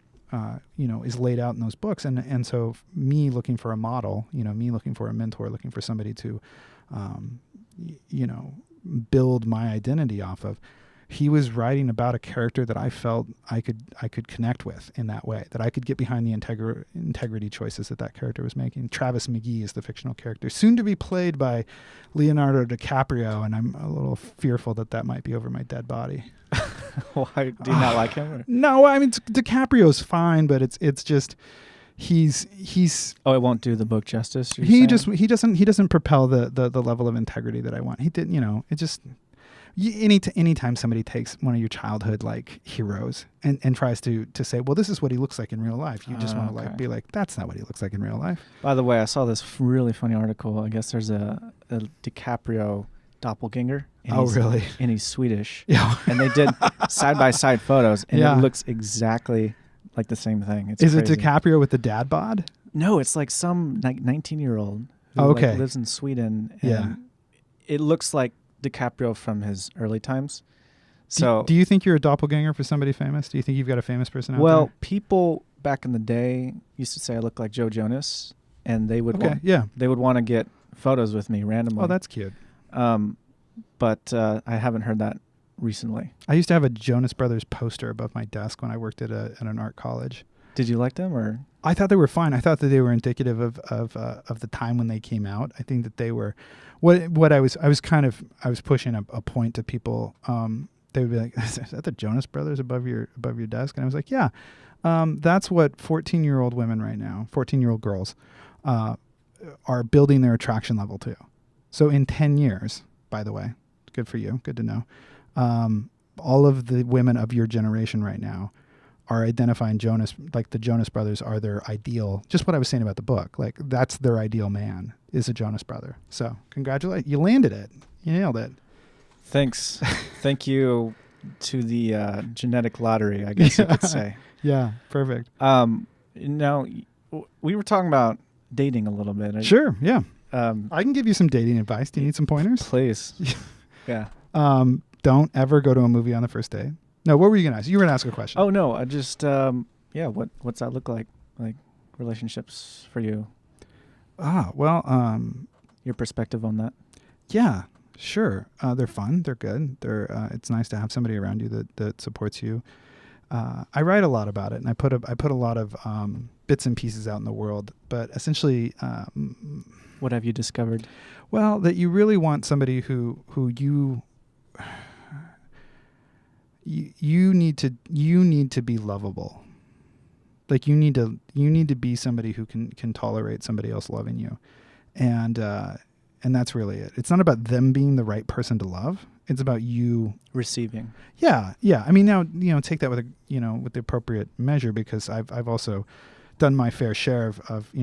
is laid out in those books. And so me looking for a model, me looking for a mentor, looking for somebody to, build my identity off of, he was writing about a character that I felt I could connect with in that way, that I could get behind the integrity choices that character was making. Travis McGee is the fictional character, soon to be played by Leonardo DiCaprio, and I'm a little fearful that might be over my dead body. Why do you not like him? Or? No, I mean DiCaprio's fine, but it's just he's. Oh, it won't do the book justice. He doesn't propel the level of integrity that I want. He did, it just. Anytime somebody takes one of your childhood like heroes and tries to say, well, this is what he looks like in real life, you just want to be like, that's not what he looks like in real life. By the way, I saw this really funny article. I guess there's a DiCaprio doppelganger. And really? And he's Swedish. Yeah. And they did side-by-side photos, and yeah. It looks exactly like the same thing. It's Is crazy. it DiCaprio with the dad bod? No, it's like some 19-year-old who lives in Sweden. And yeah. It looks like DiCaprio from his early times. So do you think you're a doppelganger for somebody famous? Do you think you've got a famous person out there? Well, people back in the day used to say I look like Joe Jonas, and they would they would want to get photos with me randomly. Oh, that's cute. But I haven't heard that recently. I used to have a Jonas Brothers poster above my desk when I worked at an art college. Did you like them, or? I thought they were fine. I thought that they were indicative of the time when they came out. I think that they were what I was pushing a point to people. They would be like, "Is that the Jonas Brothers above your desk?" And I was like, "Yeah, that's what 14-year-old women right now, 14-year-old girls, are building their attraction level to." So in 10 years, by the way, good for you, good to know. All of the women of your generation right now are identifying Jonas, like the Jonas Brothers are their ideal, just what I was saying about the book, like that's their ideal man is a Jonas brother. So congratulations, you landed it. You nailed it. Thanks. Thank you to the genetic lottery, I guess you could say. Yeah, perfect. Now, we were talking about dating a little bit. Sure, yeah. I can give you some dating advice. Do you need some pointers? Please. Yeah. Don't ever go to a movie on the first date. No, what were you going to ask? You were going to ask a question. Oh, no. I just, what's that look like? Like relationships for you? Your perspective on that? Yeah, sure. They're fun. They're good. It's nice to have somebody around you that supports you. I write a lot about it, and I put a lot of bits and pieces out in the world, but essentially, what have you discovered? Well, that you really want somebody who you need to be lovable. Like you need to be somebody who can tolerate somebody else loving you, and that's really it. It's not about them being the right person to love. It's about you receiving. Yeah. I mean, now take that with with the appropriate measure, because I've also done my fair share of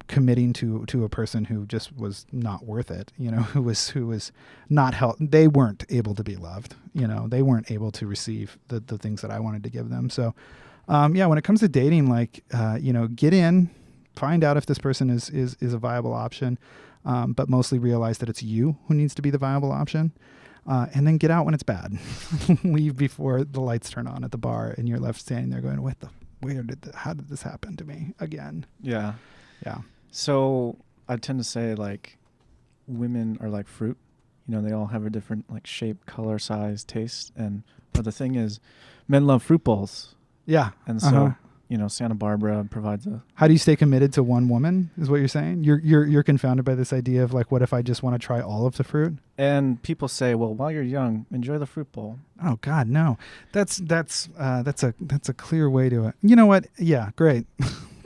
committing to a person who just was not worth it, who was not they weren't able to be loved, they weren't able to receive the things that I wanted to give them. So, when it comes to dating, get in, find out if this person is a viable option, but mostly realize that it's you who needs to be the viable option. And then get out when it's bad. Leave before the lights turn on at the bar and you're left standing there going, how did this happen to me again? Yeah. Yeah. So I tend to say women are like fruit, they all have a different shape, color, size, taste. But the thing is, men love fruit bowls. Yeah. And so, Santa Barbara provides a... How do you stay committed to one woman is what you're saying? You're confounded by this idea of what if I just want to try all of the fruit? And people say, well, while you're young, enjoy the fruit bowl. Oh God, no. That's a clear way to it. You know what? Yeah, great.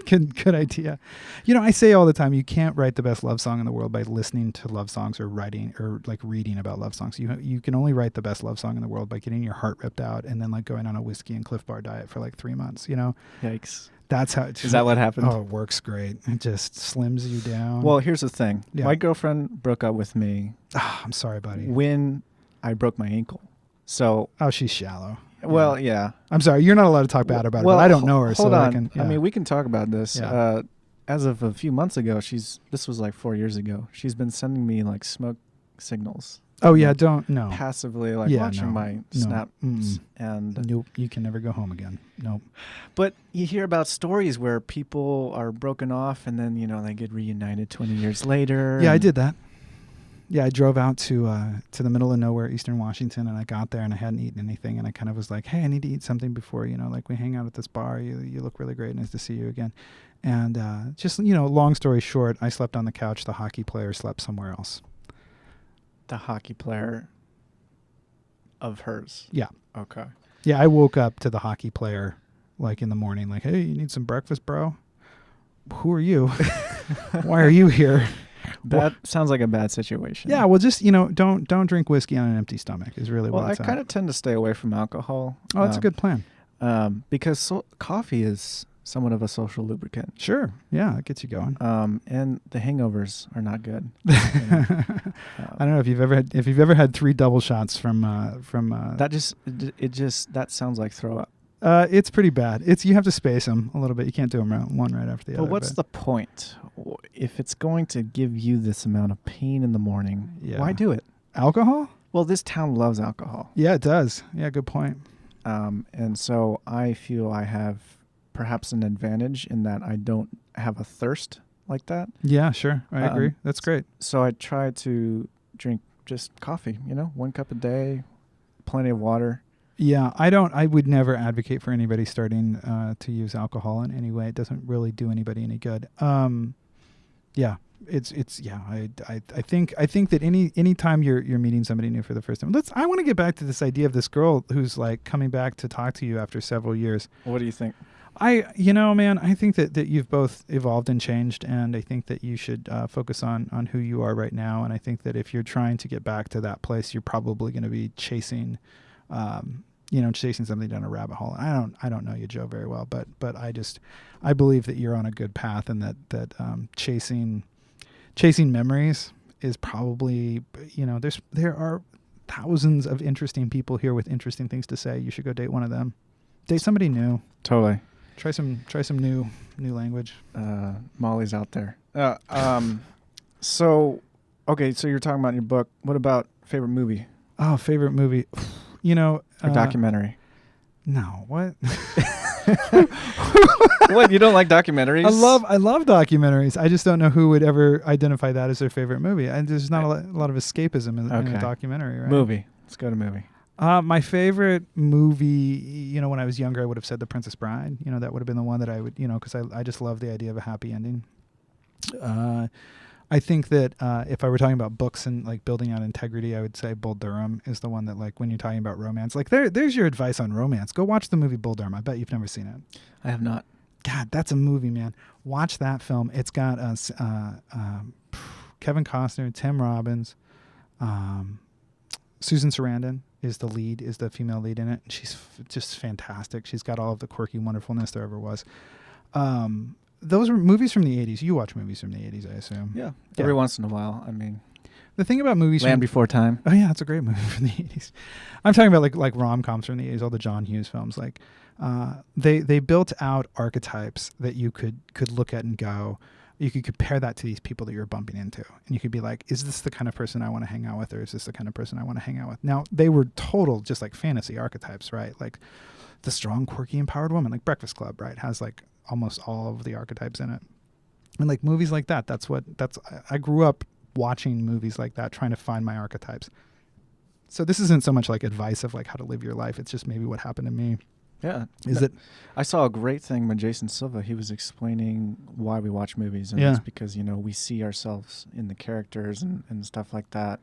Good idea. You know, I say all the time, you can't write the best love song in the world by listening to love songs or writing or like reading about love songs. You can only write the best love song in the world by getting your heart ripped out and then like going on a whiskey and Cliff Bar diet for like 3 months, you know? Yikes. That's how Is that what happened? Oh, it works great. It just slims you down. Well, here's the thing. Yeah. My girlfriend broke up with me I'm sorry, buddy. when I broke my ankle. So, Oh, she's shallow. well, yeah. I'm sorry. You're not allowed to talk bad about her, but I don't know her. Hold so on. I I mean, we can talk about this. Yeah. As of a few months ago, this was like 4 years ago. She's been sending me like smoke signals. Oh yeah, don't no. Passively like Yeah, watching no, my no. snaps Mm-mm. and Nope, you can never go home again. Nope. but you hear about stories where people are broken off and then, you know, they get reunited 20 years later. Yeah, I and- did that. Yeah, I drove out to the middle of nowhere, Eastern Washington, and I got there and I hadn't eaten anything, and I kind of was like, "Hey, I need to eat something before, you know, like we hang out at this bar. You look really great. Nice to see you again." And just, you know, long story short, I slept on the couch. The hockey player slept somewhere else. The hockey player of hers. Yeah. Okay. Yeah, I woke up to the hockey player like in the morning, like, "Hey, you need some breakfast, bro? Who are you? Why are you here?" That sounds like a bad situation. Yeah, well, just, you know, don't drink whiskey on an empty stomach is really Well, what I it's at. kind of tend to stay away from alcohol. Oh, that's a good plan. Because coffee is somewhat of a social lubricant. Sure. Yeah, it gets you going. And the hangovers are not good. I don't know if you've ever had 3 double shots from That sounds like throw up. it's pretty bad. You have to space them a little bit. You can't do them one right after the other. But what's the point? If it's going to give you this amount of pain in the morning, Yeah. why do it? alcohol? Well, this town loves alcohol. Yeah, it does. Yeah, good point. And so I feel I have perhaps an advantage in that I don't have a thirst like that. Yeah, sure. I agree. That's great. So I try to drink just coffee, 1 cup a day, plenty of water. Yeah, I would never advocate for anybody starting to use alcohol in any way. It doesn't really do anybody any good. Yeah, I think that any time you're meeting somebody new for the first time. I want to get back to this idea of this girl who's like coming back to talk to you after several years. What do you think? Man, I think that you've both evolved and changed, and I think that you should focus on who you are right now. And I think that if you're trying to get back to that place, you're probably going to be chasing something down a rabbit hole. And I don't know you, Joe, very well, but I believe that you're on a good path, and that chasing memories is probably, there are thousands of interesting people here with interesting things to say. You should go date one of them. Date somebody new. Totally. Try some new language. Molly's out there. So you're talking about your book. What about favorite movie? Oh, favorite movie. Or documentary? No, what? What, you don't like documentaries? I love documentaries. I just don't know who would ever identify that as their favorite movie. And there's not a lot of escapism in a documentary, right? Movie. Let's go to movie. My favorite movie, when I was younger, I would have said The Princess Bride. That would have been the one that I would, because I just love the idea of a happy ending. I think that if I were talking about books and like building out integrity, I would say Bull Durham is the one that, like, when you're talking about romance, like there's your advice on romance. Go watch the movie Bull Durham. I bet you've never seen it. I have not. God, that's a movie, man. Watch that film. It's got Kevin Costner, Tim Robbins, Susan Sarandon is the female lead in it. She's just fantastic. She's got all of the quirky wonderfulness there ever was. Those were movies from the 80s. You watch movies from the 80s, I assume. Yeah. Every once in a while. I mean, the thing about movies Land Before Time. Oh yeah, it's a great movie from the 80s. I'm talking about like rom-coms from the 80s, all the John Hughes films. Like they built out archetypes that you could look at and go, you could compare that to these people that you're bumping into. And you could be like, is this the kind of person I want to hang out with, or is this the kind of person I want to hang out with? Now, they were total just like fantasy archetypes, right? Like the strong, quirky, empowered woman, like Breakfast Club, right? Has like almost all of the archetypes in it. And like movies like that, I grew up watching movies like that, trying to find my archetypes. So this isn't so much like advice of like how to live your life. It's just maybe what happened to me. Yeah. It? I saw a great thing by Jason Silva. He was explaining why we watch movies. And it's because, we see ourselves in the characters and stuff like that.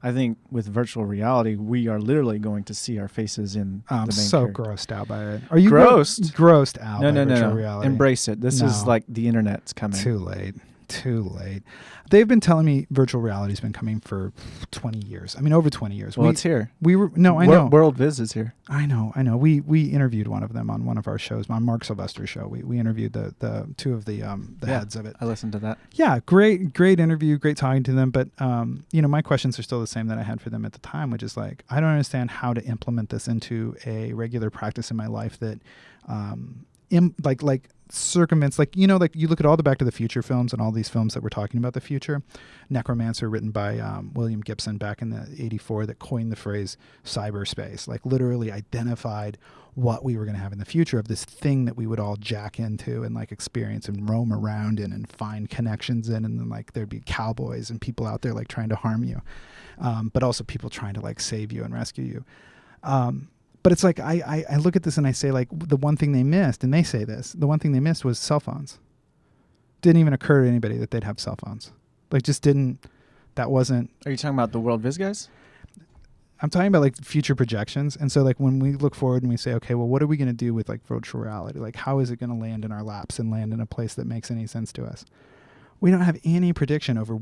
I think with virtual reality, we are literally going to see our faces in I'm the main so character. grossed out by it. Are you Grossed? grossed out No, by no, no, virtual no. reality? Embrace it. This is No. like the internet's coming. Too late. Too late. They've been telling me virtual reality's been coming for 20 years. I mean, over 20 years. Well, it's here. I know. World Viz is here. I know. We interviewed one of them on one of our shows, on Mark Sylvester's show. We interviewed the two of the heads of it. I listened to that. Yeah, great interview, great talking to them. But my questions are still the same that I had for them at the time, which is like, I don't understand how to implement this into a regular practice in my life that, circumvents, like you look at all the Back to the Future films and all these films that we're talking about the future. Necromancer, written by William Gibson back in the '84, that coined the phrase cyberspace, like literally identified what we were going to have in the future of this thing that we would all jack into and like experience and roam around in and find connections in, and then like there'd be cowboys and people out there like trying to harm you, but also people trying to like save you and rescue you. But it's like, I look at this and I say, like, the one thing they missed, and they say this, the one thing they missed was cell phones. Didn't even occur to anybody that they'd have cell phones. Like, just didn't, that wasn't. Are you talking about the World Viz guys? I'm talking about, like, future projections. And so, like, when we look forward and we say, okay, well, what are we going to do with, like, virtual reality? Like, how is it going to land in our laps and land in a place that makes any sense to us? We don't have any prediction over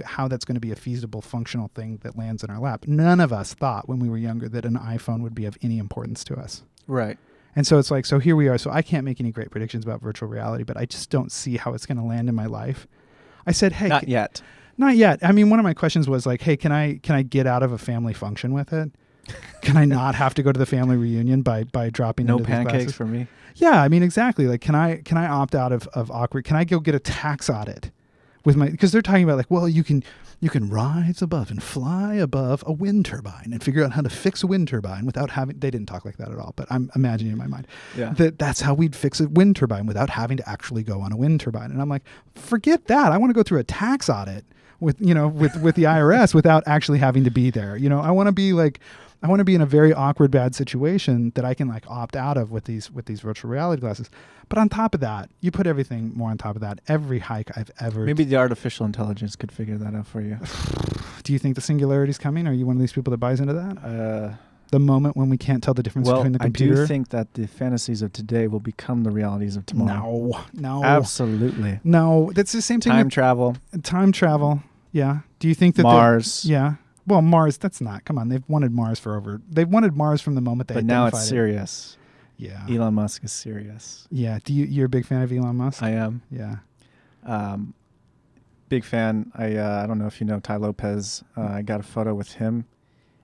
how that's going to be a feasible, functional thing that lands in our lap. None of us thought when we were younger that an iPhone would be of any importance to us. Right. And so it's like, so here we are. So I can't make any great predictions about virtual reality, but I just don't see how it's going to land in my life. I said, hey, not yet. Not yet. I mean, one of my questions was like, hey, can I get out of a family function with it? Can I not have to go to the family reunion by dropping no into pancakes these classes? for me? Yeah, I mean, exactly. Like, can I opt out of awkward? Can I go get a tax audit with because they're talking about like, well, you can rise above and fly above a wind turbine and figure out how to fix a wind turbine without having. They didn't talk like that at all, but I'm imagining in my mind that's how we'd fix a wind turbine without having to actually go on a wind turbine. And I'm like, forget that. I want to go through a tax audit with the IRS without actually having to be there. I want to be in a very awkward, bad situation that I can like opt out of with these virtual reality glasses. But on top of that, you put everything more on top of that. Every hike I've ever... Maybe the artificial intelligence could figure that out for you. Do you think the singularity's coming? Are you one of these people that buys into that? The moment when we can't tell the difference between the computer? I do think that the fantasies of today will become the realities of tomorrow. No. Absolutely. No, that's the same thing. Time travel. Yeah. Do you think that... Mars. Yeah. Well, Mars, that's not. Come on, they've wanted Mars from the moment they identified it. But now it's serious. Yeah. Elon Musk is serious. Yeah. You're a big fan of Elon Musk? I am. Yeah. Big fan. I don't know if you know Ty Lopez. I got a photo with him,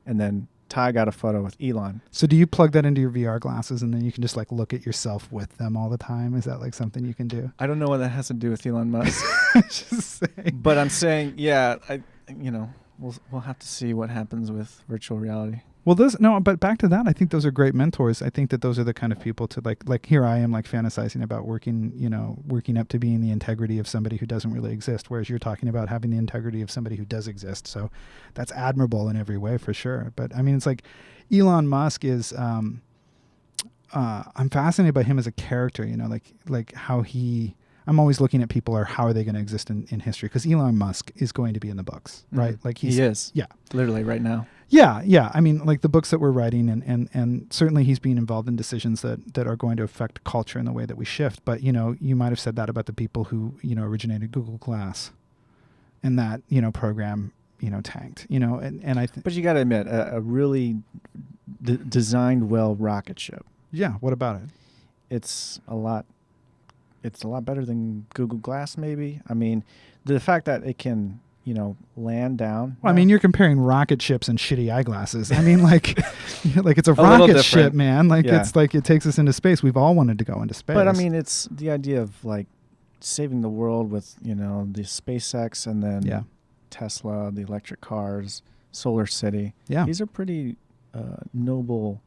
and then Ty got a photo with Elon. So do you plug that into your VR glasses and then you can just like look at yourself with them all the time? Is that like something you can do? I don't know what that has to do with Elon Musk. Just saying. But I'm saying, yeah, we'll have to see what happens with virtual reality. Well, but back to that, I think those are great mentors. I think that those are the kind of people to like here I am like fantasizing about working up to being the integrity of somebody who doesn't really exist, whereas you're talking about having the integrity of somebody who does exist. So that's admirable in every way for sure. But I mean, it's like Elon Musk is, I'm fascinated by him as a character, like how I'm always looking at people or how are they going to exist in history? Because Elon Musk is going to be in the books, right? Like he is. Yeah. Literally right now. Yeah. I mean, like the books that we're writing and certainly he's being involved in decisions that are going to affect culture in the way that we shift. But, you might have said that about the people who, originated Google Glass and that, program, tanked, and I think. But you got to admit, a really designed well rocket ship. Yeah. What about it? It's a lot better than Google Glass, maybe. I mean, the fact that it can, land down. Well, I mean, you're comparing rocket ships and shitty eyeglasses. I mean, like it's a rocket ship, man. Like it's like it takes us into space. We've all wanted to go into space. But I mean, it's the idea of like saving the world with, the SpaceX and then Tesla, the electric cars, Solar City. Yeah. These are pretty noble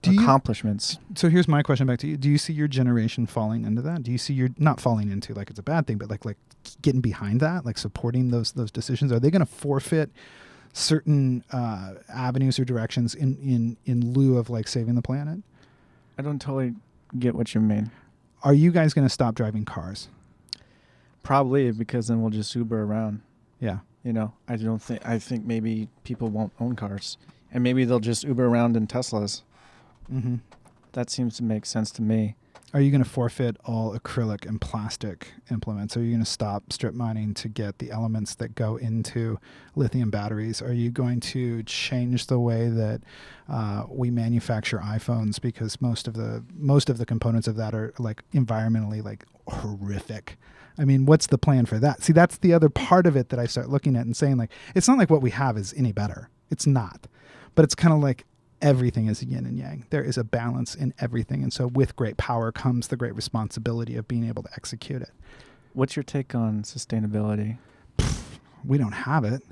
accomplishments. So here's my question back to you. Do you see your generation falling into that? Do you see not falling into like it's a bad thing, but like getting behind that, like supporting those decisions? Are they going to forfeit certain avenues or directions in lieu of like saving the planet? I don't totally get what you mean. Are you guys going to stop driving cars? Probably, because then we'll just Uber around. Yeah. You know, I think maybe people won't own cars, and maybe they'll just Uber around in Teslas. Mm-hmm. That seems to make sense to me. Are you going to forfeit all acrylic and plastic implements? Are you going to stop strip mining to get the elements that go into lithium batteries? Are you going to change the way that we manufacture iPhones, because most of the components of that are like environmentally like horrific? I mean, what's the plan for that? See, that's the other part of it that I start looking at and saying, like, it's not like what we have is any better. It's not. But it's kind of like everything is yin and yang. There is a balance in everything. And so with great power comes the great responsibility of being able to execute it. What's your take on sustainability? We don't have it.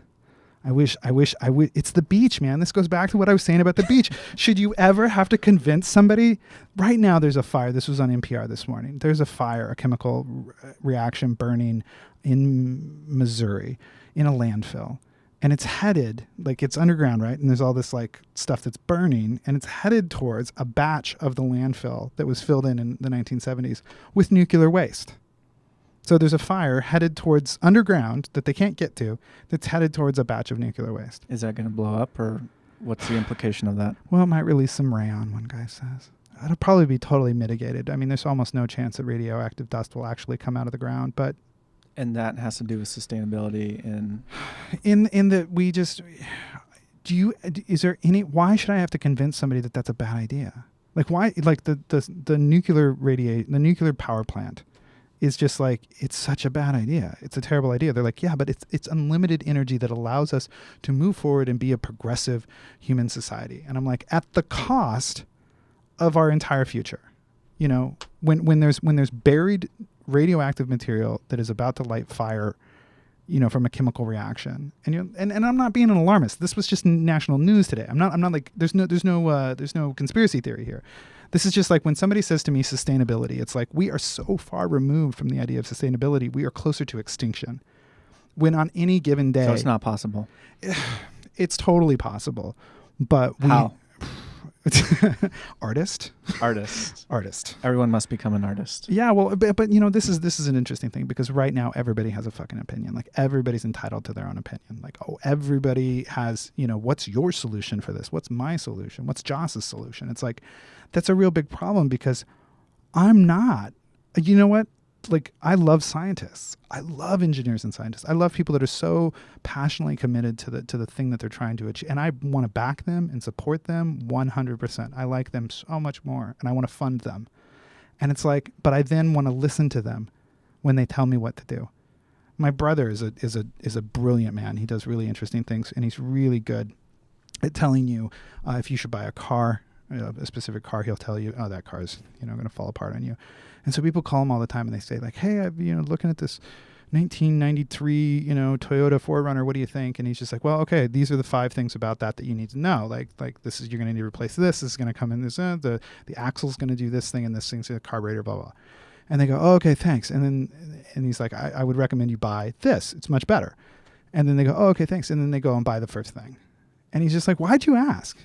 I wish it's the beach, man. This goes back to what I was saying about the beach. Should you ever have to convince somebody? Right now there's a fire. This was on NPR this morning. There's a fire, a chemical reaction burning in Missouri in a landfill. And it's headed, like, it's underground, right? And there's all this like stuff that's burning, and it's headed towards a batch of the landfill that was filled in the 1970s with nuclear waste. So there's a fire headed towards underground that they can't get to, that's headed towards a batch of nuclear waste. Is that going to blow up, or what's the implication of that? Well, it might release some rayon, one guy says. It'll probably be totally mitigated. I mean, there's almost no chance that radioactive dust will actually come out of the ground, but... And that has to do with sustainability in that we just... Is there any... Why should I have to convince somebody that that's a bad idea? Like, why... Like, the nuclear power plant is just like, it's such a bad idea. It's a terrible idea. They're like, yeah, but it's unlimited energy that allows us to move forward and be a progressive human society. And I'm like, at the cost of our entire future. You know, when there's buried radioactive material that is about to light fire, you know, from a chemical reaction. And I'm not being an alarmist. This was just national news today. I'm not like, there's no conspiracy theory here. This is just like when somebody says to me sustainability, it's like, we are so far removed from the idea of sustainability, we are closer to extinction. When on any given day... So it's not possible. It's totally possible. But how? Artist. Everyone must become an artist. Yeah, well, but you know, this is an interesting thing, because right now everybody has a fucking opinion. Like, everybody's entitled to their own opinion. Like, oh, everybody has, you know, what's your solution for this? What's my solution? What's Joss's solution? It's like, that's a real big problem, because I'm not. You know what? Like, I love scientists. I love engineers and scientists. I love people that are so passionately committed to the thing that they're trying to achieve. And I want to back them and support them 100%. I like them so much more, and I want to fund them. And it's like, but I then want to listen to them when they tell me what to do. My brother is a brilliant man. He does really interesting things, and he's really good at telling you if you should buy a car, a specific car. He'll tell you, oh, that car's, you know, going to fall apart on you. And so people call him all the time, and they say, like, hey, I'm, you know, looking at this 1993, you know, Toyota 4Runner. What do you think? And he's just like, well, okay, these are the 5 things about that you need to know. Like this is, you're going to need to replace this. This is going to come in this. The axle's going to do this thing, and this thing's the carburetor, blah, blah. And they go, oh, okay, thanks. And he's like, I would recommend you buy this. It's much better. And then they go, oh, okay, thanks. And then they go and buy the first thing. And he's just like, why'd you ask?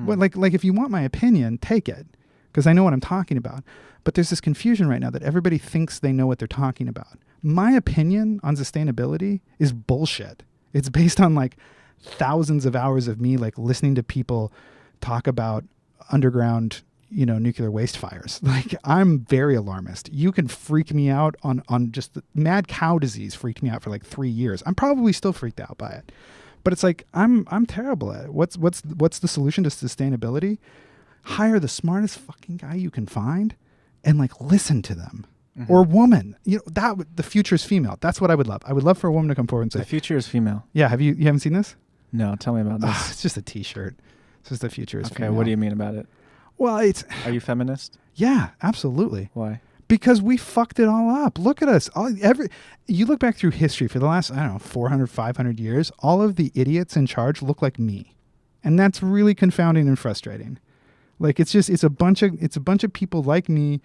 Well, like if you want my opinion, take it, because I know what I'm talking about. But there's this confusion right now that everybody thinks they know what they're talking about. My opinion on sustainability is bullshit. It's based on like thousands of hours of me like listening to people talk about underground, you know, nuclear waste fires. Like, I'm very alarmist. You can freak me out on just the mad cow disease freaked me out for like 3 years. I'm probably still freaked out by it. But it's like, I'm terrible at it. What's the solution to sustainability? Hire the smartest fucking guy you can find and like listen to them. Mm-hmm. Or woman. You know, the future is female. That's what I would love. I would love for a woman to come forward and say, the future is female. Yeah, you haven't seen this? No, tell me about this. It's just a t-shirt. It's just the future is female. Okay, what do you mean about it? Well, Are you feminist? Yeah, absolutely. Why? Because we fucked it all up. Look at us. You look back through history for the last, I don't know, 400, 500 years, all of the idiots in charge look like me. And that's really confounding and frustrating. Like, it's a bunch of people like me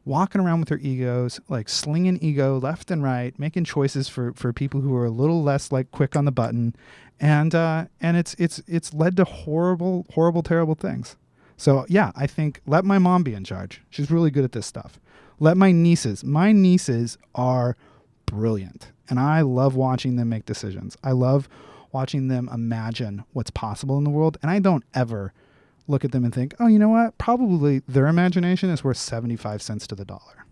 walking around with their egos, like slinging ego left and right, making choices for people who are a little less like quick on the button. And it's led to horrible, horrible, terrible things. So yeah, I think let my mom be in charge. She's really good at this stuff. Let my nieces are brilliant. And I love watching them make decisions. I love watching them imagine what's possible in the world. And I don't ever look at them and think, oh, you know what? Probably their imagination is worth 75 cents to the dollar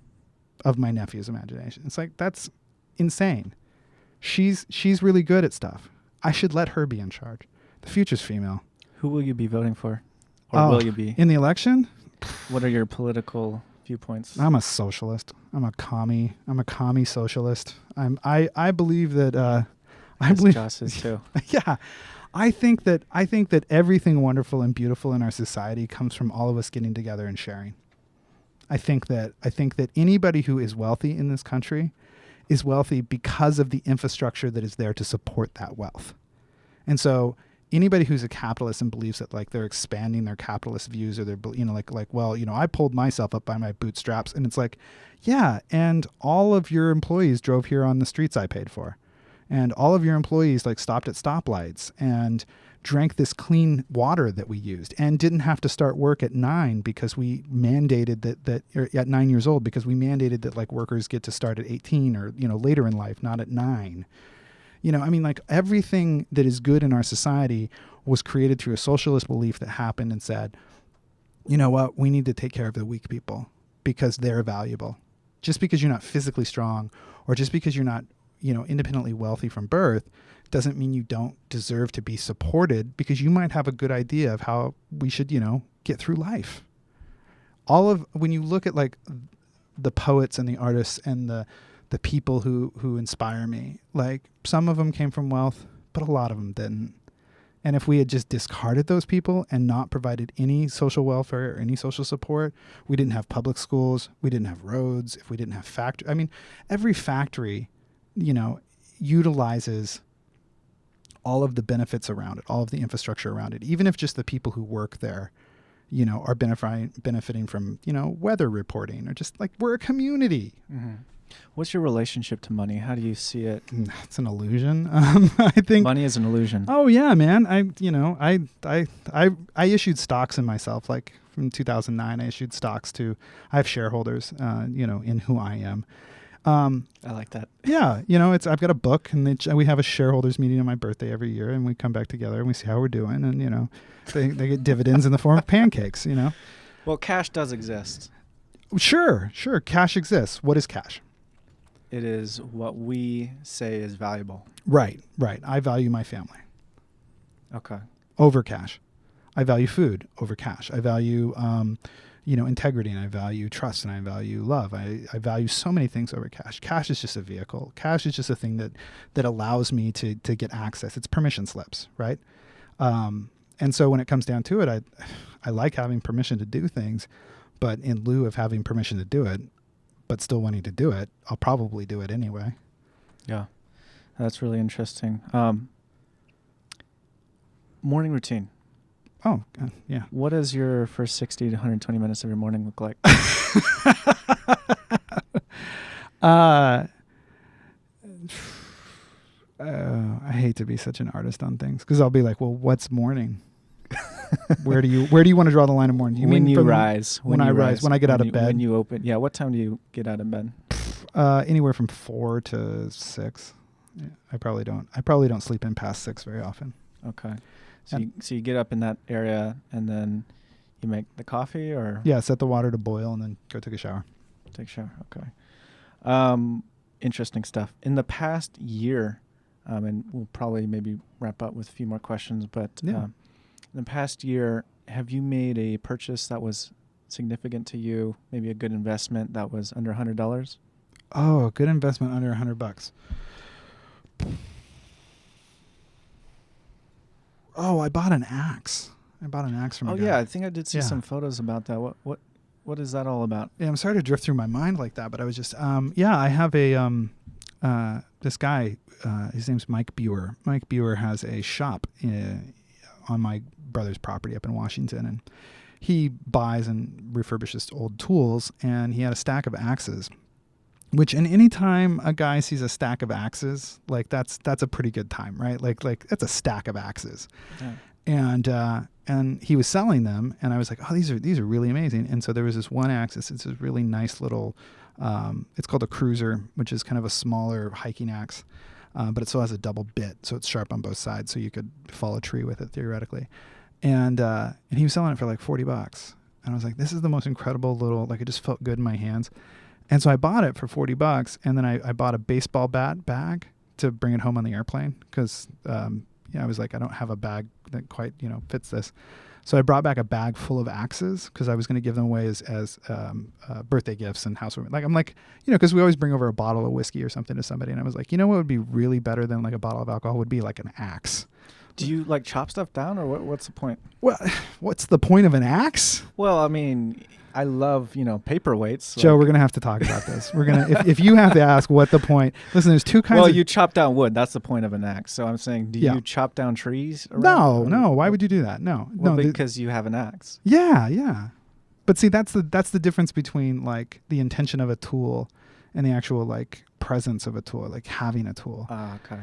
of my nephew's imagination. It's like, that's insane. She's really good at stuff. I should let her be in charge. The future's female. Who will you be voting for? Or will you be? In the election? What are your political viewpoints? I'm a socialist. I'm a commie socialist. I believe that I believe Joss is too. Yeah. I think that everything wonderful and beautiful in our society comes from all of us getting together and sharing. I think that anybody who is wealthy in this country is wealthy because of the infrastructure that is there to support that wealth. And so anybody who's a capitalist and believes that like they're expanding their capitalist views, or they're, well, I pulled myself up by my bootstraps, and it's like, yeah, and all of your employees drove here on the streets I paid for. And all of your employees like stopped at stoplights and drank this clean water that we used, and didn't have to start work at 9 because we mandated that or at 9 years old, because we mandated that like workers get to start at 18 or, later in life, not at 9. Like everything that is good in our society was created through a socialist belief that happened and said, you know what, we need to take care of the weak people because they're valuable. Just because you're not physically strong, or just because you're not, independently wealthy from birth, doesn't mean you don't deserve to be supported, because you might have a good idea of how we should, get through life. When you look at like the poets and the artists and the people who inspire me, like some of them came from wealth, but a lot of them didn't. And if we had just discarded those people and not provided any social welfare or any social support, we didn't have public schools, we didn't have roads, if we didn't have every factory, utilizes all of the benefits around it, all of the infrastructure around it, even if just the people who work there, are benefiting from, weather reporting, or just like we're a community. Mm-hmm. What's your relationship to money? How do you see it? It's an illusion. I think money is an illusion. Oh yeah, man. I issued stocks in myself. Like from 2009, I issued stocks I have shareholders, in who I am. I like that. Yeah. I've got a book, and we have a shareholders meeting on my birthday every year, and we come back together and we see how we're doing. And, they get dividends in the form of pancakes, Well, cash does exist. Sure. Cash exists. What is cash? It is what we say is valuable. Right. I value my family. Okay. Over cash. I value food over cash. I value, integrity, and I value trust, and I value love. I value so many things over cash. Cash is just a vehicle. Cash is just a thing that allows me to get access. It's permission slips, right? And so when it comes down to it, I like having permission to do things, but in lieu of having permission to do it, but still wanting to do it, I'll probably do it anyway. Yeah, that's really interesting. Morning routine. Oh, yeah. What does your first 60 to 120 minutes of your morning look like? I hate to be such an artist on things, because I'll be like, well, what's morning? Where do you want to draw the line of morning? Do you when mean you rise. When I rise, when I get out of bed. When you open. Yeah. What time do you get out of bed? Anywhere from 4 to 6. Yeah, I probably don't sleep in past 6 very often. Okay. So you get up in that area, and then you make the coffee, or? Yeah, set the water to boil and then go take a shower. Take a shower. Okay. Interesting stuff. In the past year, and we'll probably maybe wrap up with a few more questions, but yeah. In the past year, have you made a purchase that was significant to you, maybe a good investment that was under $100? Oh, a good investment under $100. Oh, I bought an axe. From a guy. Yeah, I think I did see some photos about that. What is that all about? Yeah, I'm sorry to drift through my mind like that, but I was just I have a this guy, his name's Mike Buer. Mike Buer has a shop on my brother's property up in Washington, and he buys and refurbishes old tools, and he had a stack of axes, which in any time a guy sees a stack of axes, like that's a pretty good time, right? Like that's a stack of axes. Yeah. And he was selling them, and I was like, oh, these are really amazing. And so there was this one axe. It's this really nice little It's called a cruiser, which is kind of a smaller hiking axe, but it still has a double bit, so it's sharp on both sides, so you could fall a tree with it theoretically. And he was selling it for like $40. And I was like, this is the most incredible little, like, it just felt good in my hands. And so I bought it for $40, and then I bought a baseball bat bag to bring it home on the airplane because I was like, I don't have a bag that quite fits this. So I brought back a bag full of axes because I was going to give them away as birthday gifts and housewarming. Like I'm like, because we always bring over a bottle of whiskey or something to somebody, and I was like, what would be really better than like a bottle of alcohol would be like an axe. Do you like chop stuff down, or what's the point? Well, what's the point of an axe? Well, I mean, I love, paperweights. Joe, we're going to have to talk about this. We're going to, if you have to ask what the point, listen, there's two kinds Well, of. you chop down wood. That's the point of an axe. So I'm saying, do you chop down trees? No. Why would you do that? No. Because you have an axe. Yeah. But see, that's the difference between like the intention of a tool and the actual like presence of a tool, like having a tool. Okay.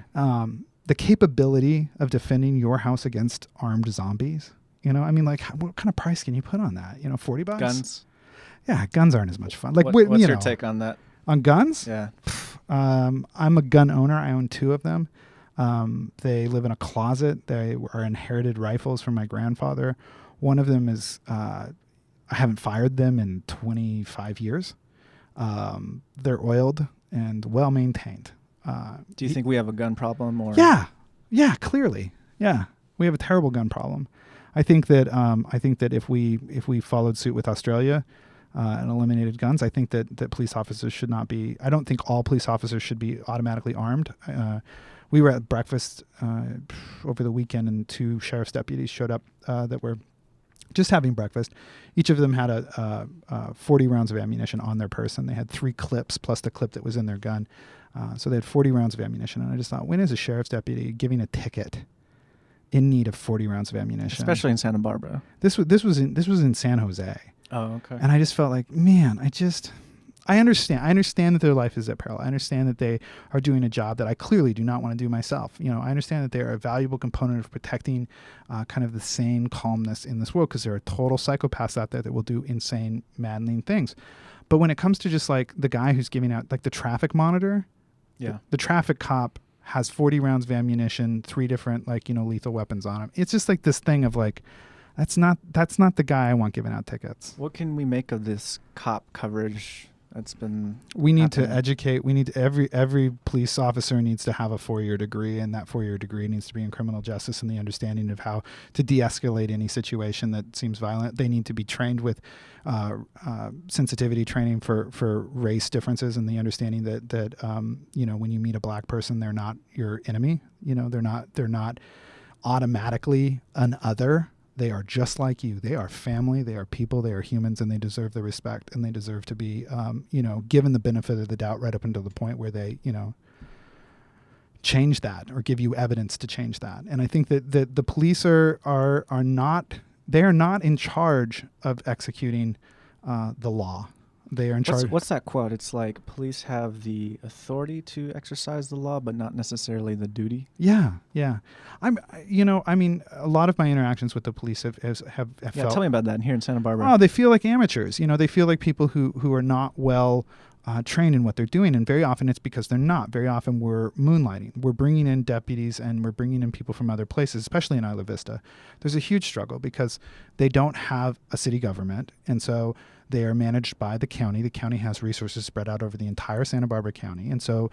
The capability of defending your house against armed zombies. Like what kind of price can you put on that? $40? Guns? Yeah, guns aren't as much fun. Like, what's your take on that? On guns? Yeah. I'm a gun owner. I own 2 of them. They live in a closet. They are inherited rifles from my grandfather. One of them is, I haven't fired them in 25 years. They're oiled and well maintained. Do you think we have a gun problem? Or Yeah, clearly. Yeah, we have a terrible gun problem. I think that if we followed suit with Australia and eliminated guns, I think that police officers should not be. I don't think all police officers should be automatically armed. We were at breakfast over the weekend, and 2 sheriff's deputies showed up that were just having breakfast. Each of them had a 40 rounds of ammunition on their person. They had 3 clips plus the clip that was in their gun. So they had 40 rounds of ammunition. And I just thought, when is a sheriff's deputy giving a ticket in need of 40 rounds of ammunition? Especially in Santa Barbara. This was in San Jose. Oh, okay. And I just felt like, man, I understand. I understand that their life is at peril. I understand that they are doing a job that I clearly do not want to do myself. I understand that they are a valuable component of protecting kind of the sane calmness in this world, because there are total psychopaths out there that will do insane, maddening things. But when it comes to just like the guy who's giving out like the traffic monitor, the traffic cop has 40 rounds of ammunition, 3 different lethal weapons on him. It's just like this thing of like, that's not the guy I want giving out tickets. What can we make of this cop coverage that's been We need happening? to educate. We need to, every police officer needs to have a 4-year degree, and that 4-year degree needs to be in criminal justice and the understanding of how to de-escalate any situation that seems violent. They need to be trained with sensitivity training for race differences, and the understanding that when you meet a black person, they're not your enemy. They're not automatically an other. They are just like you. They are family. They are people. They are humans, and they deserve the respect, and they deserve to be, given the benefit of the doubt right up until the point where they, change that or give you evidence to change that. And I think that the police are not in charge of executing the law. They are in charge. What's that quote? It's like police have the authority to exercise the law, but not necessarily the duty. Yeah. A lot of my interactions with the police have felt. Tell me about that here in Santa Barbara. Oh, they feel like amateurs. They feel like people who are not well trained in what they're doing, and very often it's because they're not. Very often we're moonlighting. We're bringing in deputies, and we're bringing in people from other places, especially in Isla Vista. There's a huge struggle because they don't have a city government, and so they are managed by the county. The county has resources spread out over the entire Santa Barbara County. And so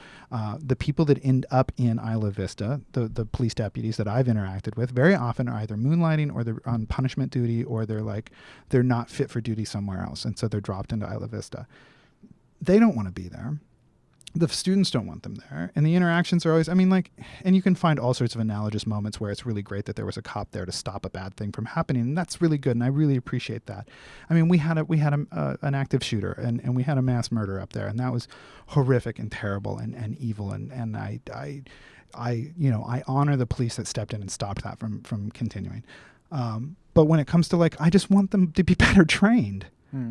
the people that end up in Isla Vista, the police deputies that I've interacted with, very often are either moonlighting or they're on punishment duty, or they're not fit for duty somewhere else. And so they're dropped into Isla Vista. They don't want to be there. The students don't want them there. And the interactions are always, and you can find all sorts of analogous moments where it's really great that there was a cop there to stop a bad thing from happening. And that's really good. And I really appreciate that. We had an active shooter and we had a mass murder up there, and that was horrific and terrible and evil. And I honor the police that stepped in and stopped that from continuing. But when it comes to I just want them to be better trained.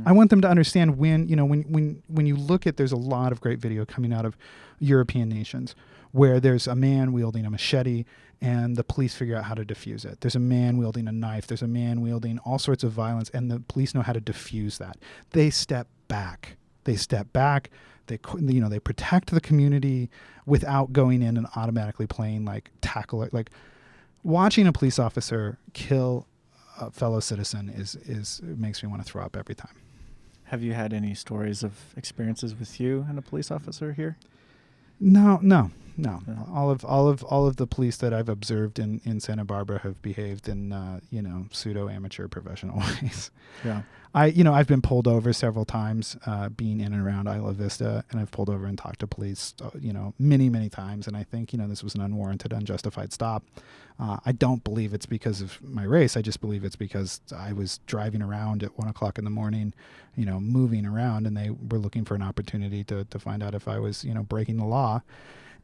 I want them to understand when you look at, there's a lot of great video coming out of European nations where there's a man wielding a machete and the police figure out how to defuse it. There's a man wielding a knife. There's a man wielding all sorts of violence, and the police know how to defuse that. They step back They step back. They protect the community without going in and automatically playing like tackle it. Like watching a police officer kill a fellow citizen is it makes me want to throw up every time. Have you had any stories of experiences with you and a police officer here? No. Yeah. All of the police that I've observed in Santa Barbara have behaved in pseudo amateur professional ways. Yeah. I've been pulled over several times being in and around Isla Vista, and I've pulled over and talked to police many times, and I think this was an unwarranted, unjustified stop. I don't believe it's because of my race. I just believe it's because I was driving around at 1 o'clock in the morning, moving around, and they were looking for an opportunity to find out if I was breaking the law.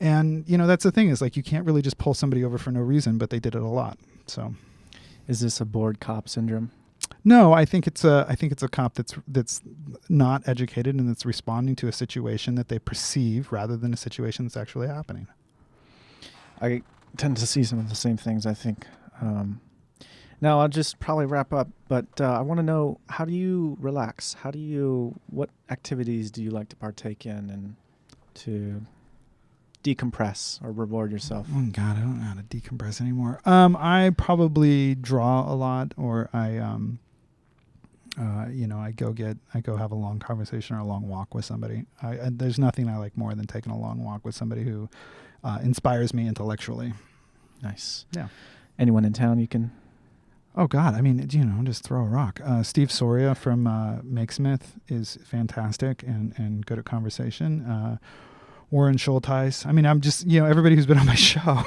And that's the thing, is like you can't really just pull somebody over for no reason, but they did it a lot. So, is this a bored cop syndrome? No, I think it's a cop that's not educated and that's responding to a situation that they perceive rather than a situation that's actually happening. I tend to see some of the same things, I think. Now I'll just probably wrap up, but I want to know, how do you relax? What activities do you like to partake in and to decompress or reward yourself? Oh God, I don't know how to decompress anymore. I probably draw a lot, or I go have a long conversation or a long walk with somebody. There's nothing I like more than taking a long walk with somebody who inspires me intellectually. Nice. Yeah. Anyone in town you can? Oh God, I mean, just throw a rock. Steve Soria from Makesmith is fantastic and good at conversation. Warren Schulteis. I mean, I'm just, everybody who's been on my show,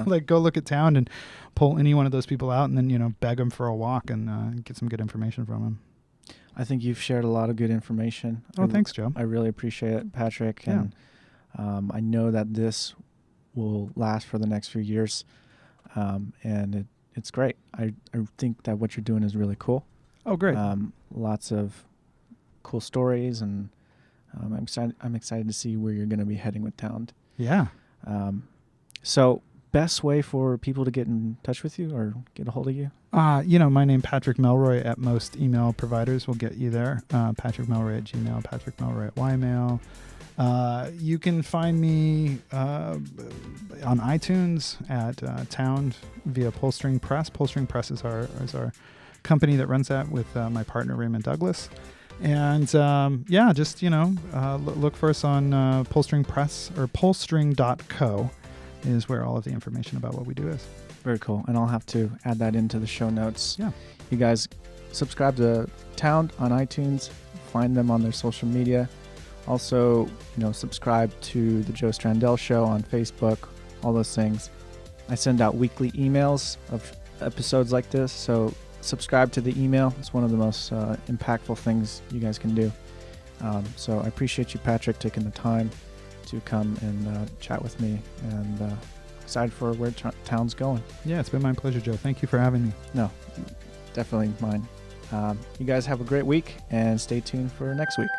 like go look at town and pull any one of those people out and then, beg them for a walk and get some good information from them. I think you've shared a lot of good information. Oh, thanks, Joe. I really appreciate it, Patrick. And I know that this will last for the next few years. And it's great. I think that what you're doing is really cool. Oh, great. Lots of cool stories, and I'm excited to see where you're going to be heading with Town. Yeah. So best way for people to get in touch with you or get a hold of you? My name, Patrick Melroy, at most email providers will get you there. Patrick Melroy at Gmail, Patrick Melroy at Ymail. You can find me on iTunes at Town via Pullstring Press. Pullstring Press is our company that runs that with my partner Raymond Douglas. And just look for us on Pullstring Press, or pullstring.co is where all of the information about what we do is. Very cool. And I'll have to add that into the show notes. Yeah. You guys subscribe to Town on iTunes, find them on their social media. Also, subscribe to the Joe Strandell Show on Facebook, all those things. I send out weekly emails of episodes like this, so subscribe to the email. It's one of the most impactful things you guys can do. So I appreciate you, Patrick, taking the time to come and chat with me, and excited for where Town's going. Yeah, it's been my pleasure, Joe. Thank you for having me. No, definitely mine. You guys have a great week, and stay tuned for next week.